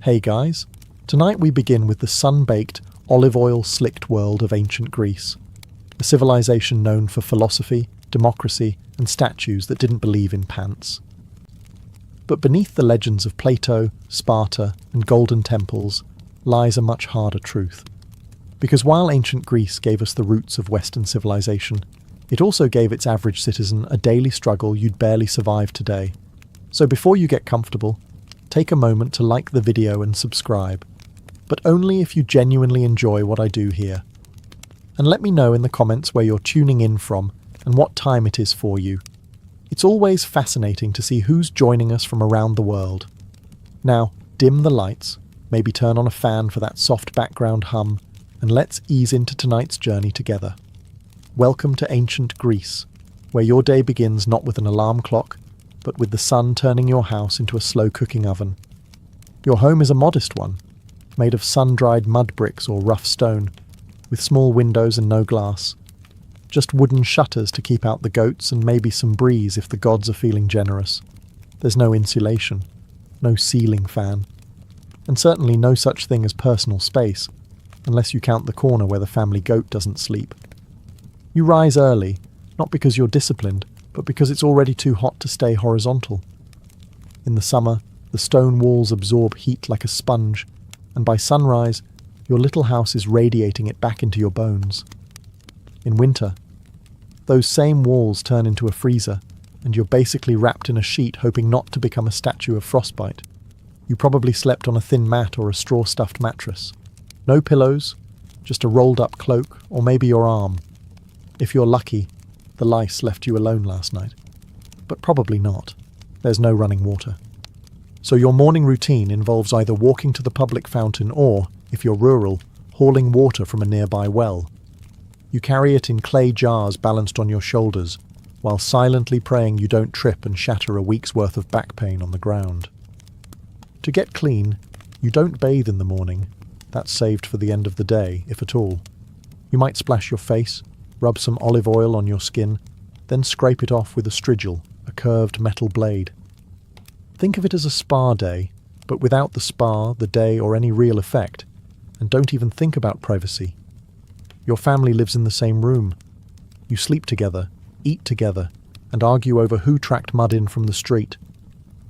Hey guys, tonight we begin with the sun-baked, olive oil-slicked world of ancient Greece, a civilization known for philosophy, democracy, and statues that didn't believe in pants. But beneath the legends of Plato, Sparta, and golden temples lies a much harder truth. Because while ancient Greece gave us the roots of Western civilization, it also gave its average citizen a daily struggle you'd barely survive today. So before you get comfortable, take a moment to like the video and subscribe, but only if you genuinely enjoy what I do here. And let me know in the comments where you're tuning in from and what time it is for you. It's always fascinating to see who's joining us from around the world. Now, dim the lights, maybe turn on a fan for that soft background hum, and let's ease into tonight's journey together. Welcome to ancient Greece, where your day begins not with an alarm clock, but with the sun turning your house into a slow-cooking oven. Your home is a modest one, made of sun-dried mud bricks or rough stone, with small windows and no glass. Just wooden shutters to keep out the goats and maybe some breeze if the gods are feeling generous. There's no insulation, no ceiling fan, and certainly no such thing as personal space, unless you count the corner where the family goat doesn't sleep. You rise early, not because you're disciplined, but because it's already too hot to stay horizontal. In the summer, the stone walls absorb heat like a sponge, and by sunrise, your little house is radiating it back into your bones. In winter, those same walls turn into a freezer, and you're basically wrapped in a sheet hoping not to become a statue of frostbite. You probably slept on a thin mat or a straw-stuffed mattress. No pillows, just a rolled-up cloak, or maybe your arm. If you're lucky, the lice left you alone last night. But probably not. There's no running water. So your morning routine involves either walking to the public fountain or, if you're rural, hauling water from a nearby well. You carry it in clay jars balanced on your shoulders, while silently praying you don't trip and shatter a week's worth of back pain on the ground. To get clean, you don't bathe in the morning. That's saved for the end of the day, if at all. You might splash your face, rub some olive oil on your skin, then scrape it off with a strigil, a curved metal blade. Think of it as a spa day, but without the spa, the day, or any real effect, and don't even think about privacy. Your family lives in the same room. You sleep together, eat together, and argue over who tracked mud in from the street,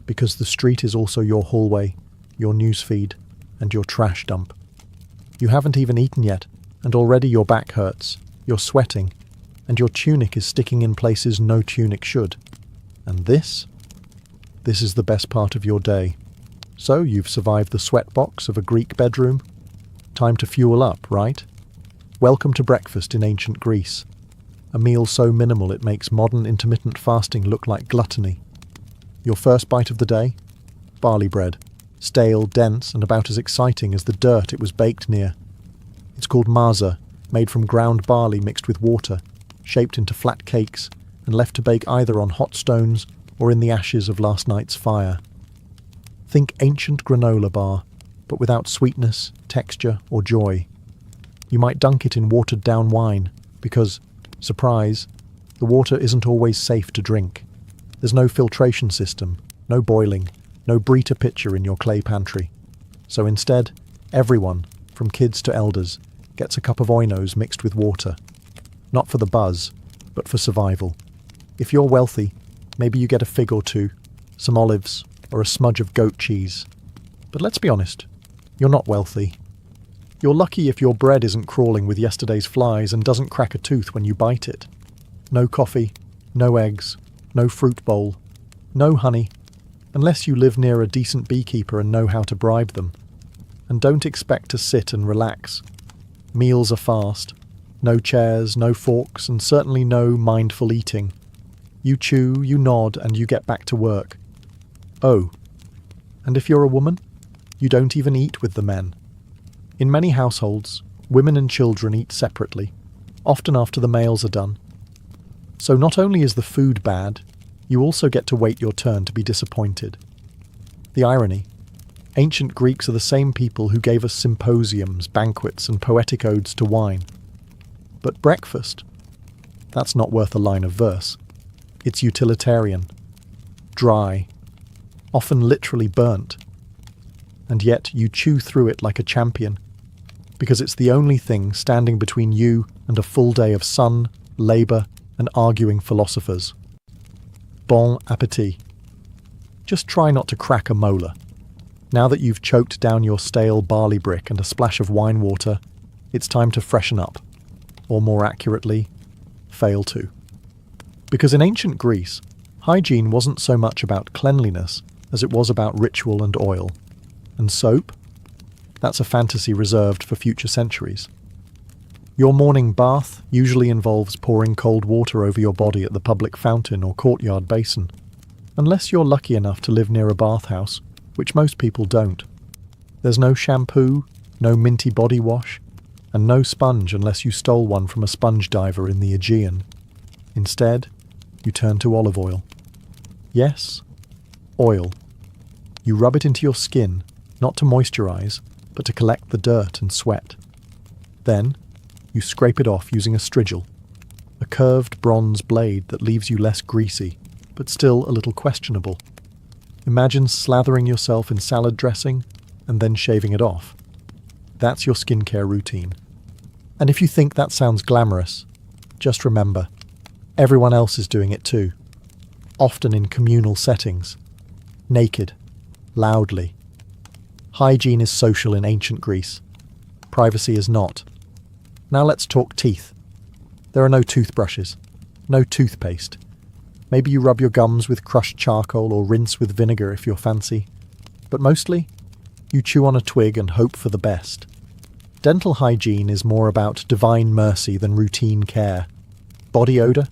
because the street is also your hallway, your newsfeed, and your trash dump. You haven't even eaten yet, and already your back hurts. You're sweating, and your tunic is sticking in places no tunic should. And this is the best part of your day. So you've survived the sweatbox of a Greek bedroom. Time to fuel up, right? Welcome to breakfast in ancient Greece. A meal so minimal it makes modern intermittent fasting look like gluttony. Your first bite of the day? Barley bread. Stale, dense, and about as exciting as the dirt it was baked near. It's called maza, made from ground barley mixed with water, shaped into flat cakes, and left to bake either on hot stones or in the ashes of last night's fire. Think ancient granola bar, but without sweetness, texture, or joy. You might dunk it in watered-down wine, because, surprise, the water isn't always safe to drink. There's no filtration system, no boiling, no Brita pitcher in your clay pantry. So instead, everyone, from kids to elders, gets a cup of oinos mixed with water. Not for the buzz, but for survival. If you're wealthy, maybe you get a fig or two, some olives, or a smudge of goat cheese. But let's be honest, you're not wealthy. You're lucky if your bread isn't crawling with yesterday's flies and doesn't crack a tooth when you bite it. No coffee, no eggs, no fruit bowl, no honey, unless you live near a decent beekeeper and know how to bribe them. And don't expect to sit and relax. Meals are fast. No chairs, no forks, and certainly no mindful eating. You chew, you nod, and you get back to work. Oh, and if you're a woman, you don't even eat with the men. In many households, women and children eat separately, often after the males are done. So not only is the food bad, you also get to wait your turn to be disappointed. The irony: ancient Greeks are the same people who gave us symposiums, banquets, and poetic odes to wine. But breakfast? That's not worth a line of verse. It's utilitarian, dry, often literally burnt. and yet you chew through it like a champion, because it's the only thing standing between you and a full day of sun, labour, and arguing philosophers. Bon appétit. Just try not to crack a molar. Now that you've choked down your stale barley brick and a splash of wine water, it's time to freshen up, or more accurately, fail to. Because in ancient Greece, hygiene wasn't so much about cleanliness as it was about ritual and oil. And soap? That's a fantasy reserved for future centuries. Your morning bath usually involves pouring cold water over your body at the public fountain or courtyard basin, unless you're lucky enough to live near a bathhouse, which most people don't. There's no shampoo, no minty body wash, and no sponge unless you stole one from a sponge diver in the Aegean. Instead, you turn to olive oil. Yes, oil. You rub it into your skin, not to moisturize, but to collect the dirt and sweat. Then, you scrape it off using a strigil, a curved bronze blade that leaves you less greasy, but still a little questionable. Imagine slathering yourself in salad dressing and then shaving it off. That's your skincare routine. And if you think that sounds glamorous, just remember, everyone else is doing it too, often in communal settings, naked, loudly. Hygiene is social in ancient Greece. Privacy is not. Now let's talk teeth. There are no toothbrushes, no toothpaste. Maybe you rub your gums with crushed charcoal or rinse with vinegar if you're fancy. But mostly, you chew on a twig and hope for the best. Dental hygiene is more about divine mercy than routine care. Body odour?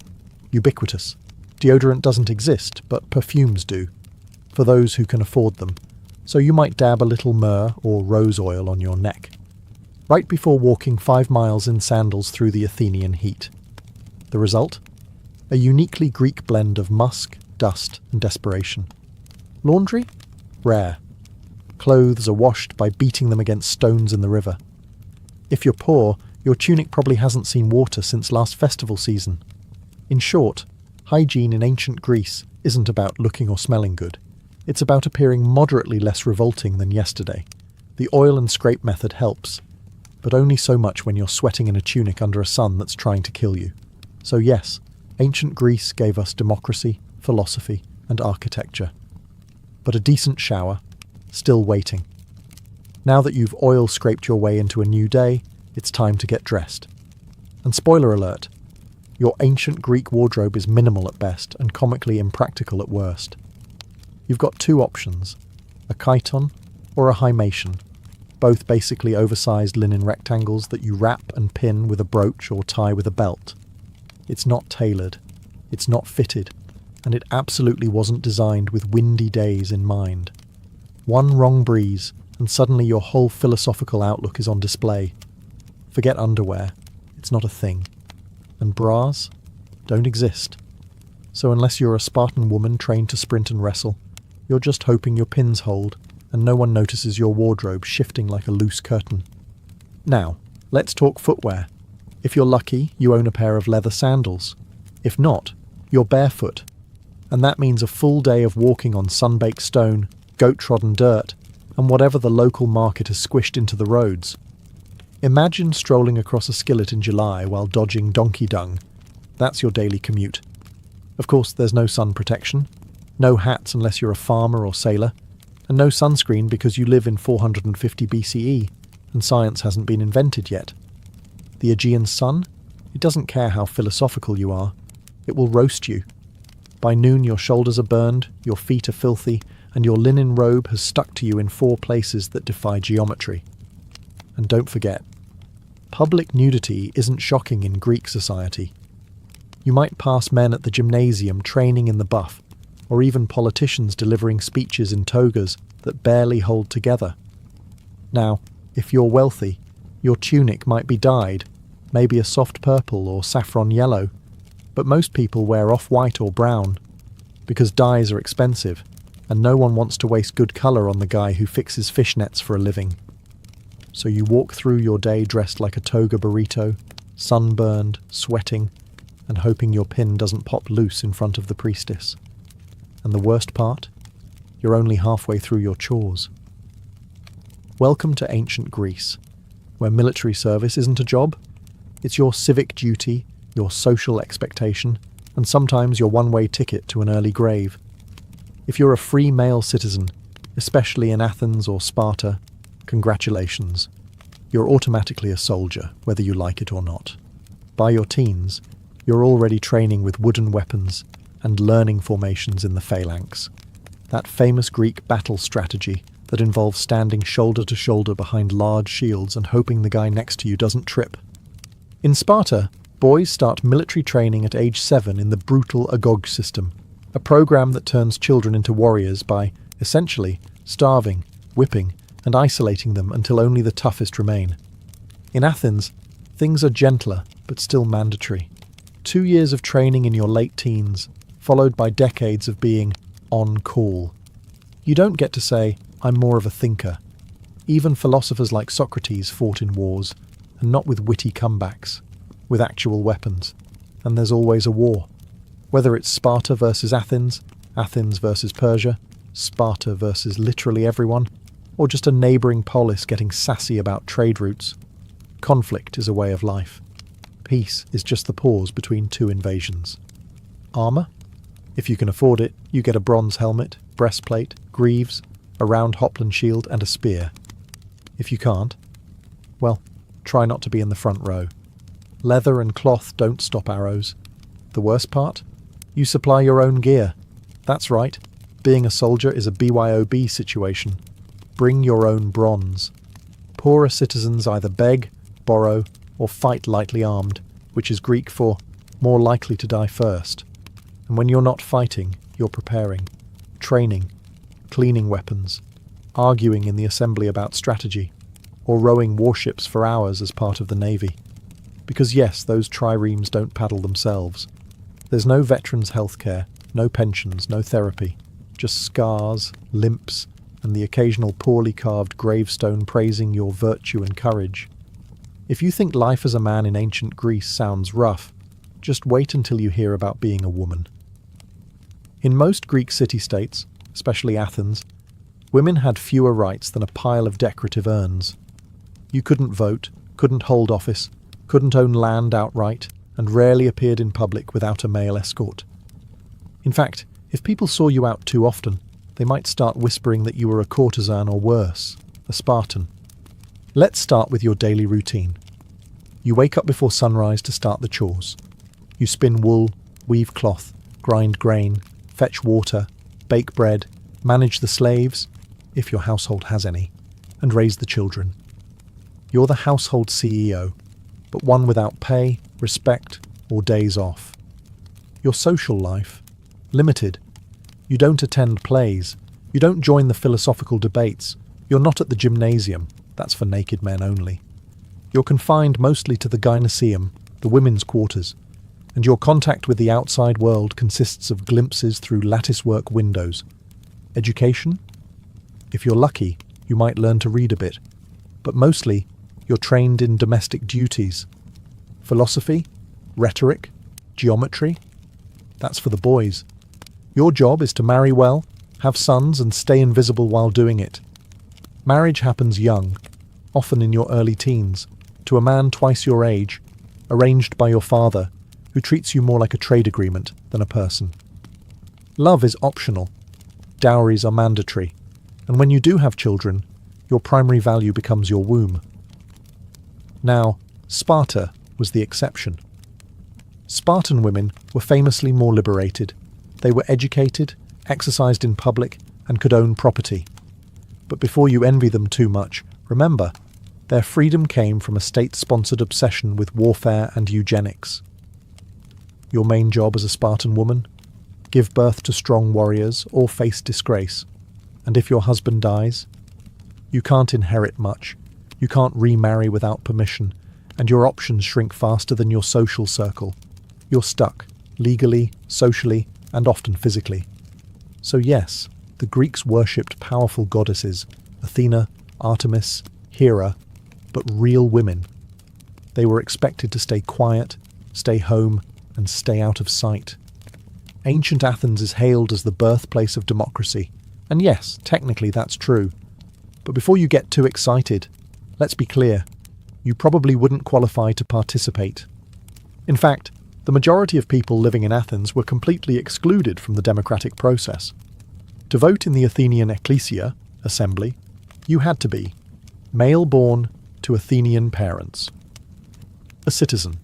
Ubiquitous. Deodorant doesn't exist, but perfumes do, for those who can afford them. So you might dab a little myrrh or rose oil on your neck, right before walking 5 miles in sandals through the Athenian heat. The result? A uniquely Greek blend of musk, dust, and desperation. Laundry? Rare. Clothes are washed by beating them against stones in the river. If you're poor, your tunic probably hasn't seen water since last festival season. In short, hygiene in ancient Greece isn't about looking or smelling good. It's about appearing moderately less revolting than yesterday. The oil and scrape method helps, but only so much when you're sweating in a tunic under a sun that's trying to kill you. So yes, ancient Greece gave us democracy, philosophy, and architecture. But a decent shower, still waiting. Now that you've oil scraped your way into a new day, it's time to get dressed. And spoiler alert, your ancient Greek wardrobe is minimal at best and comically impractical at worst. You've got 2 options, a chiton or a hymation, both basically oversized linen rectangles that you wrap and pin with a brooch or tie with a belt. It's not tailored, it's not fitted, and it absolutely wasn't designed with windy days in mind. One wrong breeze, and suddenly your whole philosophical outlook is on display. Forget underwear, it's not a thing. And bras don't exist. So unless you're a Spartan woman trained to sprint and wrestle, you're just hoping your pins hold and no one notices your wardrobe shifting like a loose curtain. Now, let's talk footwear. If you're lucky, you own a pair of leather sandals. If not, you're barefoot. And that means a full day of walking on sun-baked stone, goat-trodden dirt, and whatever the local market has squished into the roads. Imagine strolling across a skillet in July while dodging donkey dung. That's your daily commute. Of course, there's no sun protection, no hats unless you're a farmer or sailor, and no sunscreen because you live in 450 BCE, and science hasn't been invented yet. The Aegean sun? It doesn't care how philosophical you are. It will roast you. By noon your shoulders are burned, your feet are filthy, and your linen robe has stuck to you in 4 places that defy geometry. And don't forget, public nudity isn't shocking in Greek society. You might pass men at the gymnasium training in the buff, or even politicians delivering speeches in togas that barely hold together. Now, if you're wealthy, your tunic might be dyed, maybe a soft purple or saffron yellow, but most people wear off-white or brown, because dyes are expensive, and no one wants to waste good colour on the guy who fixes fishnets for a living. So you walk through your day dressed like a toga burrito, sunburned, sweating, and hoping your pin doesn't pop loose in front of the priestess. And the worst part? You're only halfway through your chores. Welcome to ancient Greece, where military service isn't a job. It's your civic duty, your social expectation, and sometimes your one-way ticket to an early grave. If you're a free male citizen, especially in Athens or Sparta, congratulations. You're automatically a soldier, whether you like it or not. By your teens, you're already training with wooden weapons and learning formations in the phalanx. That famous Greek battle strategy that involves standing shoulder to shoulder behind large shields and hoping the guy next to you doesn't trip. In Sparta, boys start military training at age 7 in the brutal Agog system, a program that turns children into warriors by, essentially, starving, whipping, and isolating them until only the toughest remain. In Athens, things are gentler, but still mandatory. 2 years of training in your late teens, followed by decades of being on call. You don't get to say, I'm more of a thinker. Even philosophers like Socrates fought in wars, and not with witty comebacks, with actual weapons. And there's always a war. Whether it's Sparta versus Athens, Athens versus Persia, Sparta versus literally everyone, or just a neighbouring polis getting sassy about trade routes. Conflict is a way of life. Peace is just the pause between 2 invasions. Armour? If you can afford it, you get a bronze helmet, breastplate, greaves, a round Hopland shield and a spear. If you can't, well, try not to be in the front row. Leather and cloth don't stop arrows. The worst part? You supply your own gear. That's right, being a soldier is a BYOB situation. Bring your own bronze. Poorer citizens either beg, borrow, or fight lightly armed, which is Greek for more likely to die first. And when you're not fighting, you're preparing, training, cleaning weapons, arguing in the assembly about strategy, or rowing warships for hours as part of the navy. Because yes, those triremes don't paddle themselves. There's no veterans' healthcare, no pensions, no therapy, just scars, limps, and the occasional poorly carved gravestone praising your virtue and courage. If you think life as a man in ancient Greece sounds rough, just wait until you hear about being a woman. In most Greek city-states, especially Athens, women had fewer rights than a pile of decorative urns. You couldn't vote, couldn't hold office, couldn't own land outright, and rarely appeared in public without a male escort. In fact, if people saw you out too often, they might start whispering that you were a courtesan or worse, a Spartan. Let's start with your daily routine. You wake up before sunrise to start the chores. You spin wool, weave cloth, grind grain, fetch water, bake bread, manage the slaves, if your household has any, and raise the children. You're the household CEO, but one without pay, respect, or days off. Your social life? Limited. You don't attend plays. You don't join the philosophical debates. You're not at the gymnasium. That's for naked men only. You're confined mostly to the gynoeceum, the women's quarters, and your contact with the outside world consists of glimpses through latticework windows. Education? If you're lucky, you might learn to read a bit, but mostly you're trained in domestic duties. Philosophy? Rhetoric? Geometry? That's for the boys. Your job is to marry well, have sons and stay invisible while doing it. Marriage happens young, often in your early teens, to a man twice your age, arranged by your father, who treats you more like a trade agreement than a person. Love is optional. Dowries are mandatory, and when you do have children, your primary value becomes your womb. Now, Sparta was the exception. Spartan women were famously more liberated. They were educated, exercised in public, and could own property. But before you envy them too much, remember, their freedom came from a state-sponsored obsession with warfare and eugenics. Your main job as a Spartan woman? Give birth to strong warriors or face disgrace. And if your husband dies? You can't inherit much. You can't remarry without permission, and your options shrink faster than your social circle. You're stuck, legally, socially, and often physically. So yes, the Greeks worshipped powerful goddesses, Athena, Artemis, Hera, but real women. They were expected to stay quiet, stay home, and stay out of sight. Ancient Athens is hailed as the birthplace of democracy, and yes, technically that's true. But before you get too excited, let's be clear, you probably wouldn't qualify to participate. In fact, the majority of people living in Athens were completely excluded from the democratic process. To vote in the Athenian Ecclesia, assembly, you had to be male born to Athenian parents, a citizen,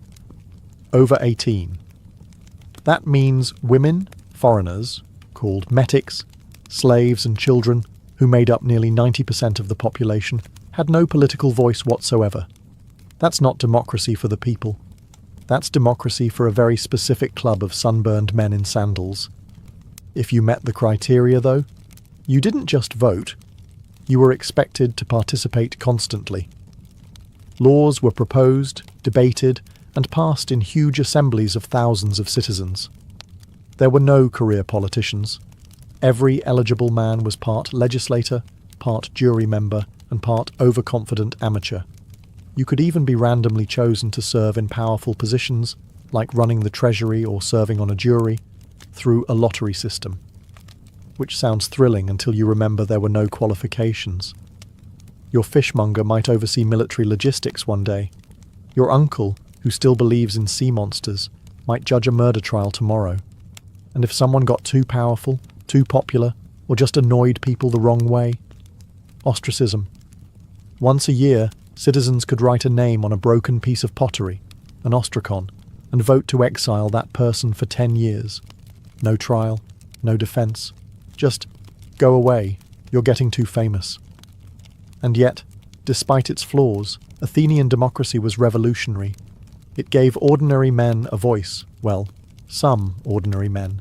over 18. That means women, foreigners, called metics, slaves and children, who made up nearly 90% of the population, had no political voice whatsoever. That's not democracy for the people. That's democracy for a very specific club of sunburned men in sandals. If you met the criteria, though, you didn't just vote, you were expected to participate constantly. Laws were proposed, debated, and passed in huge assemblies of thousands of citizens. There were no career politicians. Every eligible man was part legislator, part jury member, and part overconfident amateur. You could even be randomly chosen to serve in powerful positions, like running the treasury or serving on a jury, through a lottery system. Which sounds thrilling until you remember there were no qualifications. Your fishmonger might oversee military logistics one day. Your uncle, who still believes in sea monsters, might judge a murder trial tomorrow. And if someone got too powerful, too popular, or just annoyed people the wrong way, ostracism. Once a year, citizens could write a name on a broken piece of pottery, an ostracon, and vote to exile that person for 10 years. No trial, no defense. Just go away, you're getting too famous. And yet, despite its flaws, Athenian democracy was revolutionary. It gave ordinary men a voice, well, some ordinary men,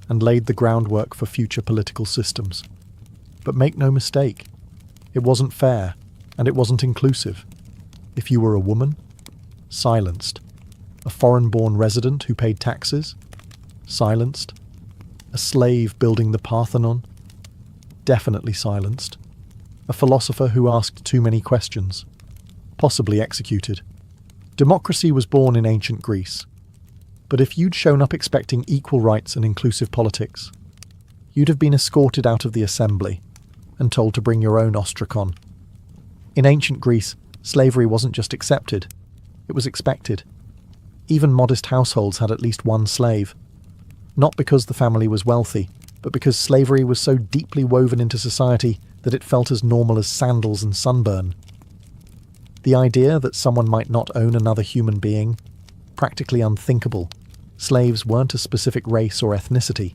and laid the groundwork for future political systems. But make no mistake, it wasn't fair, and it wasn't inclusive. If you were a woman, silenced. A foreign-born resident who paid taxes, silenced. A slave building the Parthenon, definitely silenced. A philosopher who asked too many questions, possibly executed. Democracy was born in ancient Greece. But if you'd shown up expecting equal rights and inclusive politics, you'd have been escorted out of the assembly and told to bring your own ostracon. In ancient Greece, slavery wasn't just accepted, it was expected. Even modest households had at least one slave. Not because the family was wealthy, but because slavery was so deeply woven into society that it felt as normal as sandals and sunburn. The idea that someone might not own another human being, practically unthinkable. Slaves weren't a specific race or ethnicity.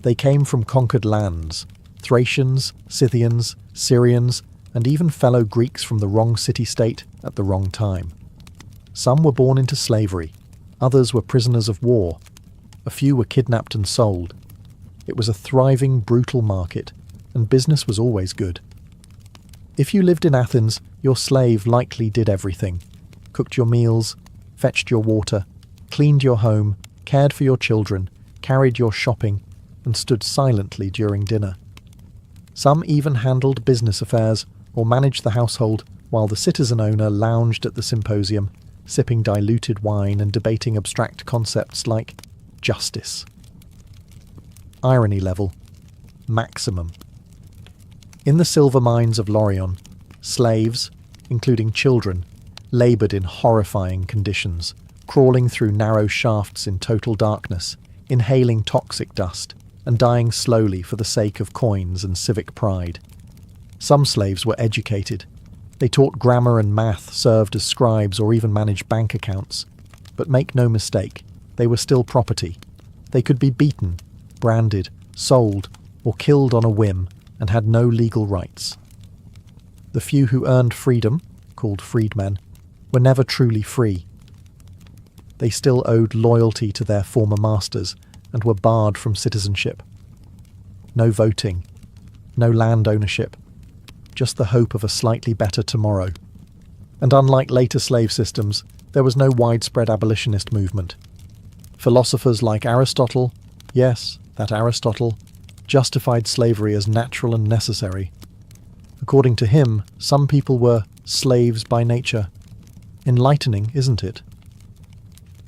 They came from conquered lands, Thracians, Scythians, Syrians, and even fellow Greeks from the wrong city-state at the wrong time. Some were born into slavery, others were prisoners of war, a few were kidnapped and sold. It was a thriving, brutal market, and business was always good. If you lived in Athens, your slave likely did everything. Cooked your meals, fetched your water, cleaned your home, cared for your children, carried your shopping, and stood silently during dinner. Some even handled business affairs or managed the household while the citizen owner lounged at the symposium, sipping diluted wine and debating abstract concepts like justice. Irony level, maximum. In the silver mines of Laurion, slaves, including children, laboured in horrifying conditions, crawling through narrow shafts in total darkness, inhaling toxic dust, and dying slowly for the sake of coins and civic pride. Some slaves were educated. They taught grammar and math, served as scribes, or even managed bank accounts. But make no mistake, they were still property. They could be beaten, branded, sold, or killed on a whim, and had no legal rights. The few who earned freedom, called freedmen, were never truly free. They still owed loyalty to their former masters and were barred from citizenship. No voting, no land ownership, just the hope of a slightly better tomorrow. And unlike later slave systems, there was no widespread abolitionist movement. Philosophers like Aristotle, yes, that Aristotle, justified slavery as natural and necessary. According to him, some people were slaves by nature. Enlightening, isn't it?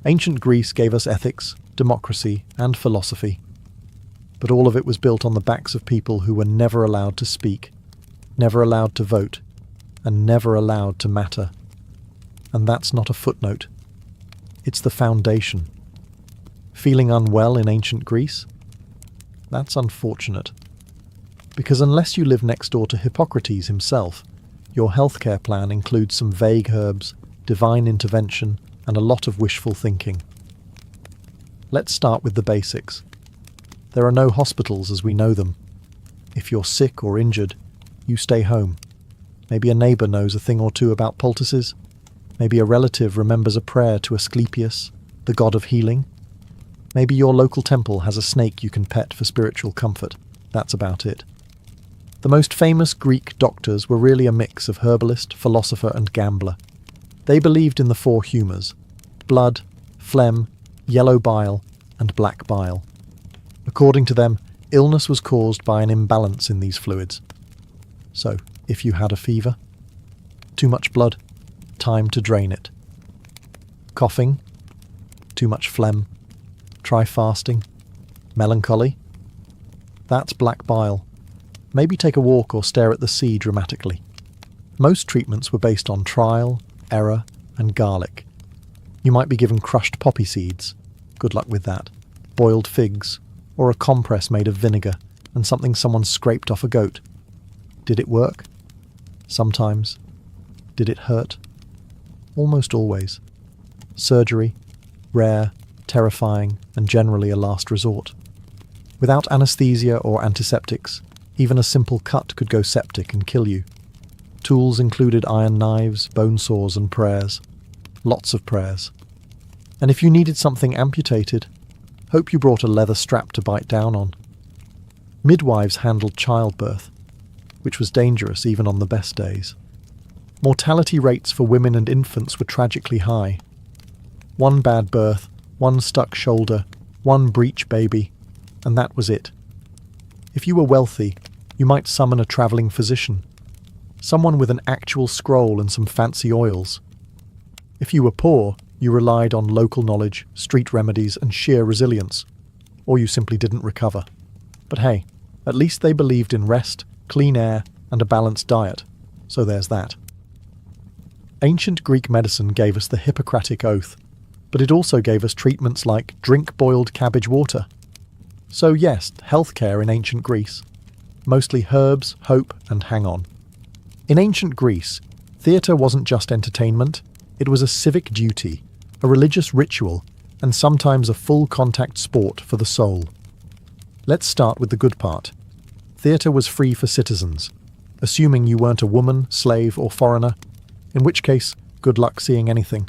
Ancient Greece gave us ethics, democracy, and philosophy. But all of it was built on the backs of people who were never allowed to speak. never allowed to vote, and never allowed to matter. And that's not a footnote. It's the foundation. Feeling unwell in ancient Greece? That's unfortunate. Because unless you live next door to Hippocrates himself, your healthcare plan includes some vague herbs, divine intervention, and a lot of wishful thinking. Let's start with the basics. There are no hospitals as we know them. If you're sick or injured, you stay home. Maybe a neighbour knows a thing or two about poultices. Maybe a relative remembers a prayer to Asclepius, the god of healing. Maybe your local temple has a snake you can pet for spiritual comfort. That's about it. The most famous Greek doctors were really a mix of herbalist, philosopher, and gambler. They believed in the four humours: blood, phlegm, yellow bile, and black bile. According to them, illness was caused by an imbalance in these fluids. So, if you had a fever, too much blood, time to drain it. Coughing, too much phlegm, try fasting. Melancholy, that's black bile. Maybe take a walk or stare at the sea dramatically. Most treatments were based on trial, error, and garlic. You might be given crushed poppy seeds, good luck with that, boiled figs, or a compress made of vinegar and something someone scraped off a goat. Did it work? Sometimes. Did it hurt? Almost always. Surgery, rare, terrifying, and generally a last resort. Without anesthesia or antiseptics, even a simple cut could go septic and kill you. Tools included iron knives, bone saws, and prayers. Lots of prayers. And if you needed something amputated, hope you brought a leather strap to bite down on. Midwives handled childbirth, which was dangerous even on the best days. Mortality rates for women and infants were tragically high. One bad birth, one stuck shoulder, one breech baby, and that was it. If you were wealthy, you might summon a travelling physician, someone with an actual scroll and some fancy oils. If you were poor, you relied on local knowledge, street remedies, and sheer resilience, or you simply didn't recover. But hey, at least they believed in rest, clean air, and a balanced diet, so there's that. Ancient Greek medicine gave us the Hippocratic Oath, but it also gave us treatments like drink boiled cabbage water. So yes, healthcare in ancient Greece. Mostly herbs, hope, and hang on. In ancient Greece, theatre wasn't just entertainment, it was a civic duty, a religious ritual, and sometimes a full-contact sport for the soul. Let's start with the good part. Theatre was free for citizens, assuming you weren't a woman, slave, or foreigner, in which case, good luck seeing anything.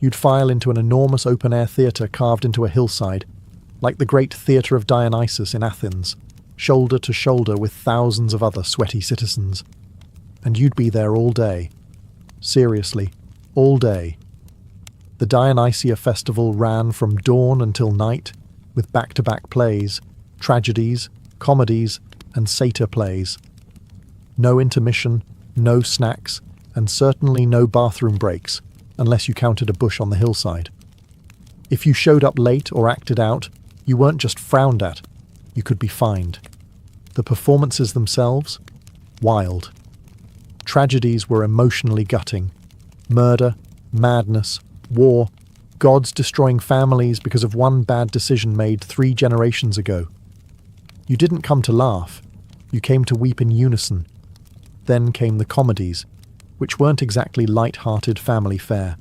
You'd file into an enormous open-air theatre carved into a hillside, like the great Theatre of Dionysus in Athens, shoulder to shoulder with thousands of other sweaty citizens. And you'd be there all day. Seriously, all day. The Dionysia festival ran from dawn until night, with back-to-back plays, tragedies, comedies, and satyr plays. No intermission, no snacks, and certainly no bathroom breaks, unless you counted a bush on the hillside. If you showed up late or acted out, you weren't just frowned at, you could be fined. The performances themselves? Wild. Tragedies were emotionally gutting. Murder, madness, war, gods destroying families because of one bad decision made 3 generations ago. You didn't come to laugh, you came to weep in unison. Then came the comedies, which weren't exactly light-hearted family fare.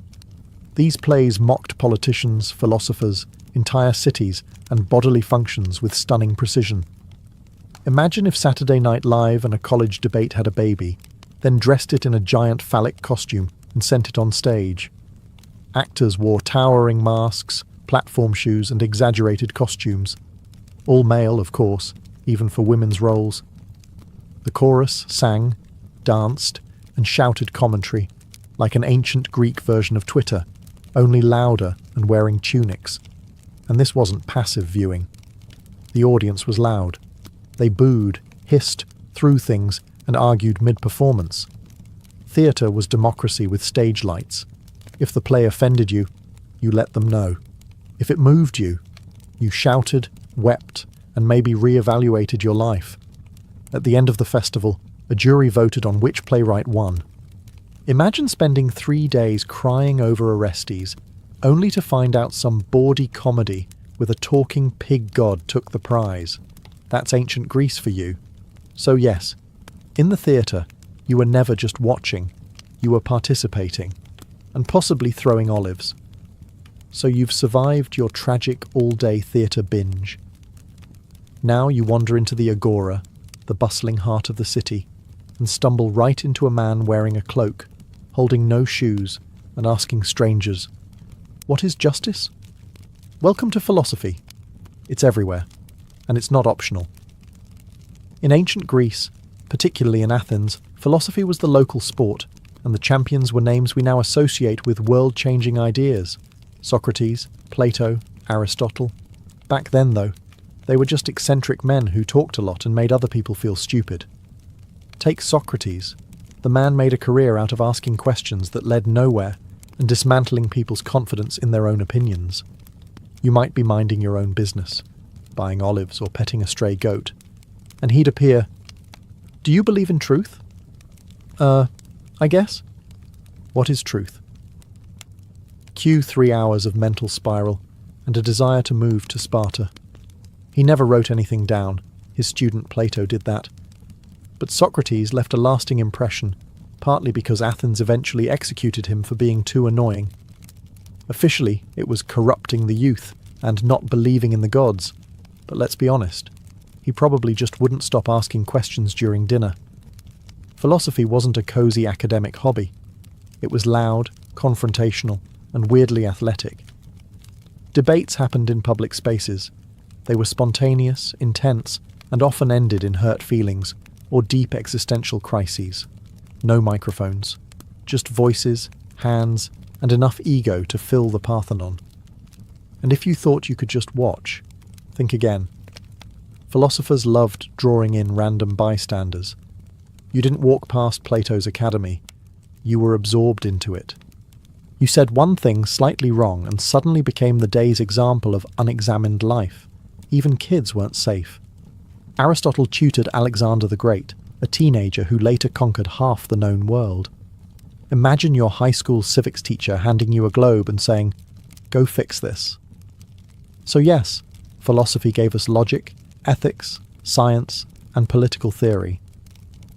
These plays mocked politicians, philosophers, entire cities, and bodily functions with stunning precision. Imagine if Saturday Night Live and a college debate had a baby, then dressed it in a giant phallic costume and sent it on stage. Actors wore towering masks, platform shoes, and exaggerated costumes. All male, of course, even for women's roles. The chorus sang, danced, and shouted commentary, like an ancient Greek version of Twitter, only louder and wearing tunics. And this wasn't passive viewing. The audience was loud. They booed, hissed, threw things, and argued mid-performance. Theatre was democracy with stage lights. If the play offended you, you let them know. If it moved you, you shouted, wept, and maybe re-evaluated your life. At the end of the festival, A jury voted on which playwright won. Imagine spending 3 days crying over Orestes, only to find out some bawdy comedy with a talking pig god took the prize. That's ancient Greece for you. So yes, in the theatre, you were never just watching, you were participating, and possibly throwing olives. So you've survived your tragic all-day theatre binge. Now you wander into the agora, the bustling heart of the city, and stumble right into a man wearing a cloak, holding no shoes, and asking strangers, "What is justice?" Welcome to philosophy. It's everywhere, and it's not optional. In ancient Greece, particularly in Athens, philosophy was the local sport, and the champions were names we now associate with world-changing ideas. Socrates, Plato, Aristotle. Back then, though, they were just eccentric men who talked a lot and made other people feel stupid. Take Socrates. The man made a career out of asking questions that led nowhere and dismantling people's confidence in their own opinions. You might be minding your own business, buying olives or petting a stray goat, and he'd appear, "Do you believe in truth?" I guess. What is truth? Cue 3 hours of mental spiral and a desire to move to Sparta. He never wrote anything down. His student Plato did that. But Socrates left a lasting impression, partly because Athens eventually executed him for being too annoying. Officially, it was corrupting the youth and not believing in the gods. But let's be honest, he probably just wouldn't stop asking questions during dinner. Philosophy wasn't a cozy academic hobby. It was loud, confrontational, and weirdly athletic. Debates happened in public spaces. They were spontaneous, intense, and often ended in hurt feelings or deep existential crises. No microphones, just voices, hands, and enough ego to fill the Parthenon. And if you thought you could just watch, think again. Philosophers loved drawing in random bystanders. You didn't walk past Plato's academy. You were absorbed into it. You said one thing slightly wrong and suddenly became the day's example of unexamined life. Even kids weren't safe. Aristotle tutored Alexander the Great, a teenager who later conquered half the known world. Imagine your high school civics teacher handing you a globe and saying, "Go fix this." So yes, philosophy gave us logic, ethics, science, and political theory.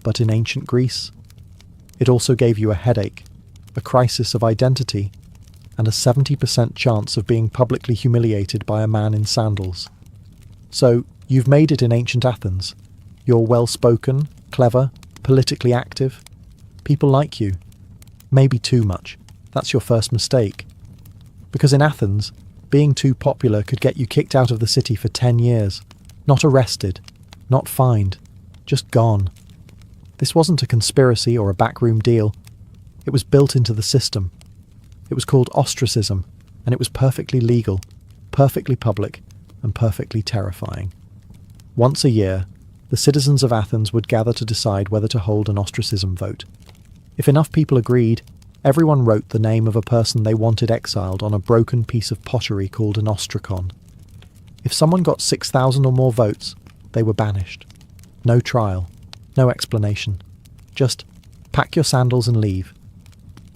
But in ancient Greece, it also gave you a headache, a crisis of identity, and a 70% chance of being publicly humiliated by a man in sandals. So, you've made it in ancient Athens. You're well-spoken, clever, politically active. People like you. Maybe too much. That's your first mistake. Because in Athens, being too popular could get you kicked out of the city for 10 years. Not arrested, not fined, just gone. This wasn't a conspiracy or a backroom deal. It was built into the system. It was called ostracism, and it was perfectly legal, perfectly public, and perfectly terrifying. Once a year, the citizens of Athens would gather to decide whether to hold an ostracism vote. If enough people agreed, everyone wrote the name of a person they wanted exiled on a broken piece of pottery called an ostracon. If someone got 6,000 or more votes, they were banished. No trial. No explanation. Just pack your sandals and leave.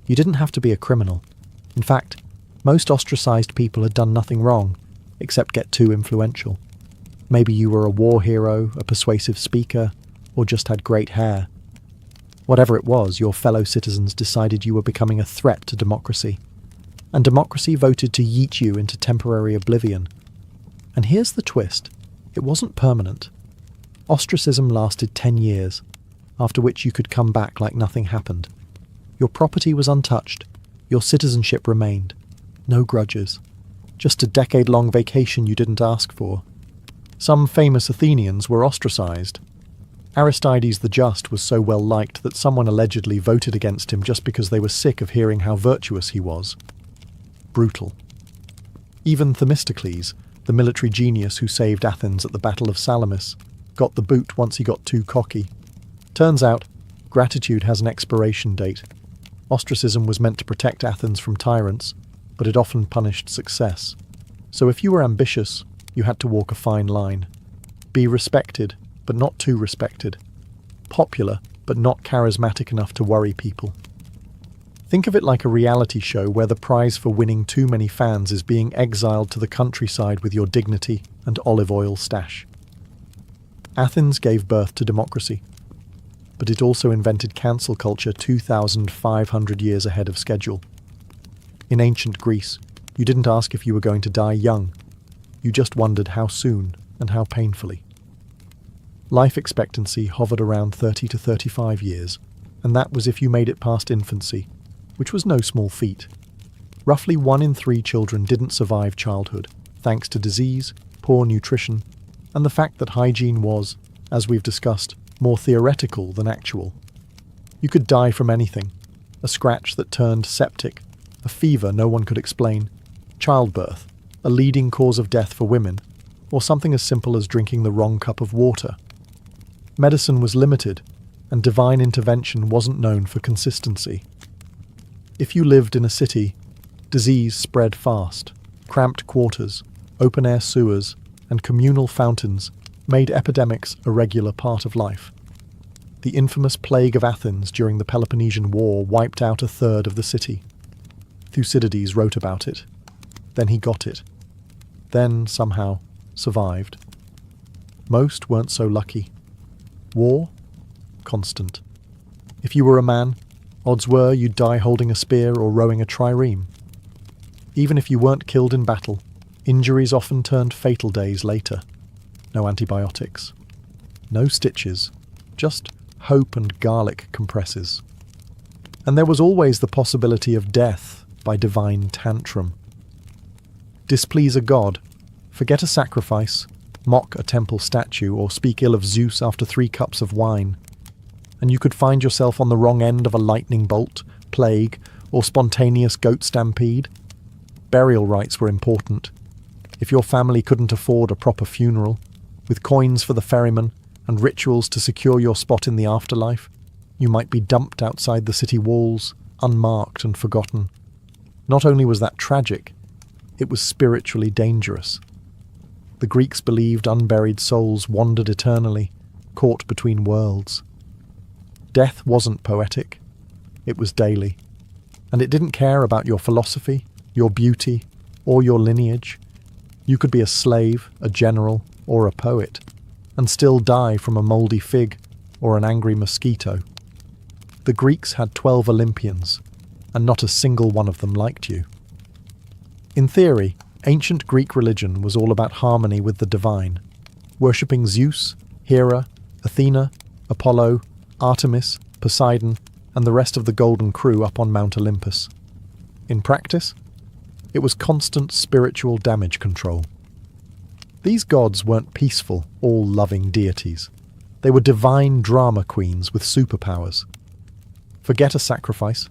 You didn't have to be a criminal. In fact, most ostracized people had done nothing wrong, except get too influential. Maybe you were a war hero, a persuasive speaker, or just had great hair. Whatever it was, your fellow citizens decided you were becoming a threat to democracy. And democracy voted to yeet you into temporary oblivion. And here's the twist. It wasn't permanent. Ostracism lasted 10 years, after which you could come back like nothing happened. Your property was untouched. Your citizenship remained. No grudges. Just a decade-long vacation you didn't ask for. Some famous Athenians were ostracized. Aristides the Just was so well liked that someone allegedly voted against him just because they were sick of hearing how virtuous he was. Brutal. Even Themistocles, the military genius who saved Athens at the Battle of Salamis, got the boot once he got too cocky. Turns out, gratitude has an expiration date. Ostracism was meant to protect Athens from tyrants, but it often punished success. So if you were ambitious, you had to walk a fine line. Be respected, but not too respected. Popular, but not charismatic enough to worry people. Think of it like a reality show where the prize for winning too many fans is being exiled to the countryside with your dignity and olive oil stash. Athens gave birth to democracy, but it also invented cancel culture 2,500 years ahead of schedule. In ancient Greece, you didn't ask if you were going to die young. You just wondered how soon and how painfully. Life expectancy hovered around 30 to 35 years, and that was if you made it past infancy, which was no small feat. Roughly 1 in 3 children didn't survive childhood, thanks to disease, poor nutrition, and the fact that hygiene was, as we've discussed, more theoretical than actual. You could die from anything: a scratch that turned septic, a fever no one could explain, childbirth, a leading cause of death for women, or something as simple as drinking the wrong cup of water. Medicine was limited, and divine intervention wasn't known for consistency. If you lived in a city, disease spread fast. Cramped quarters, open-air sewers, and communal fountains made epidemics a regular part of life. The infamous plague of Athens during the Peloponnesian War wiped out 1/3 of the city. Thucydides wrote about it. Then he got it. Then, somehow, survived. Most weren't so lucky. War? Constant. If you were a man, odds were you'd die holding a spear or rowing a trireme. Even if you weren't killed in battle, injuries often turned fatal days later. No antibiotics. No stitches. Just hope and garlic compresses. And there was always the possibility of death by divine tantrum. Displease a god, forget a sacrifice, mock a temple statue, or speak ill of Zeus after 3 cups of wine, and you could find yourself on the wrong end of a lightning bolt, plague, or spontaneous goat stampede. Burial rites were important. If your family couldn't afford a proper funeral, with coins for the ferryman and rituals to secure your spot in the afterlife, you might be dumped outside the city walls, unmarked and forgotten. Not only was that tragic, it was spiritually dangerous. The Greeks believed unburied souls wandered eternally, caught between worlds. Death wasn't poetic, it was daily, and it didn't care about your philosophy, your beauty, or your lineage. You could be a slave, a general, or a poet, and still die from a mouldy fig or an angry mosquito. The Greeks had 12 Olympians, and not a single one of them liked you. In theory, ancient Greek religion was all about harmony with the divine, worshipping Zeus, Hera, Athena, Apollo, Artemis, Poseidon, and the rest of the Golden Crew up on Mount Olympus. In practice, it was constant spiritual damage control. These gods weren't peaceful, all-loving deities. They were divine drama queens with superpowers. Forget a sacrifice,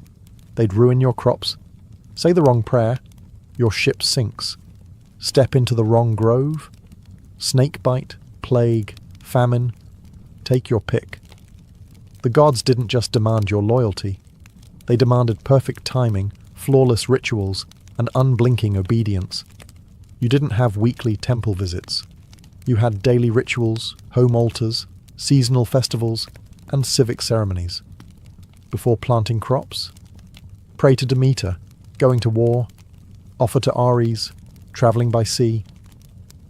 they'd ruin your crops. Say the wrong prayer, your ship sinks. Step into the wrong grove, snakebite, plague, famine, take your pick. The gods didn't just demand your loyalty. They demanded perfect timing, flawless rituals, and unblinking obedience. You didn't have weekly temple visits. You had daily rituals, home altars, seasonal festivals, and civic ceremonies. Before planting crops, pray to Demeter, going to war, offer to Ares, travelling by sea.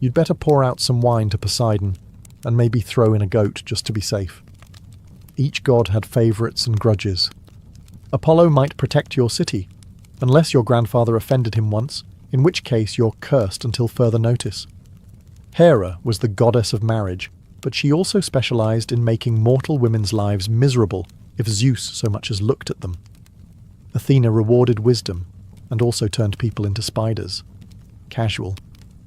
You'd better pour out some wine to Poseidon, and maybe throw in a goat just to be safe. Each god had favourites and grudges. Apollo might protect your city, unless your grandfather offended him once, in which case you're cursed until further notice. Hera was the goddess of marriage, but she also specialised in making mortal women's lives miserable if Zeus so much as looked at them. Athena rewarded wisdom, and also turned people into spiders. Casual.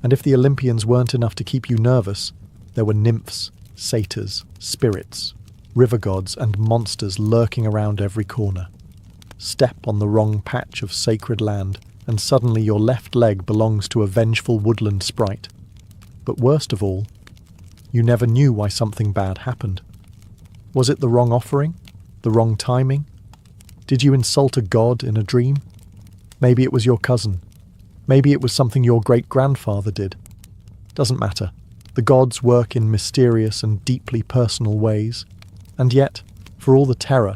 And if the Olympians weren't enough to keep you nervous, there were nymphs, satyrs, spirits, river gods, and monsters lurking around every corner. Step on the wrong patch of sacred land, and suddenly your left leg belongs to a vengeful woodland sprite. But worst of all, you never knew why something bad happened. Was it the wrong offering? The wrong timing? Did you insult a god in a dream? Maybe it was your cousin. Maybe it was something your great-grandfather did. Doesn't matter. The gods work in mysterious and deeply personal ways. And yet, For all the terror,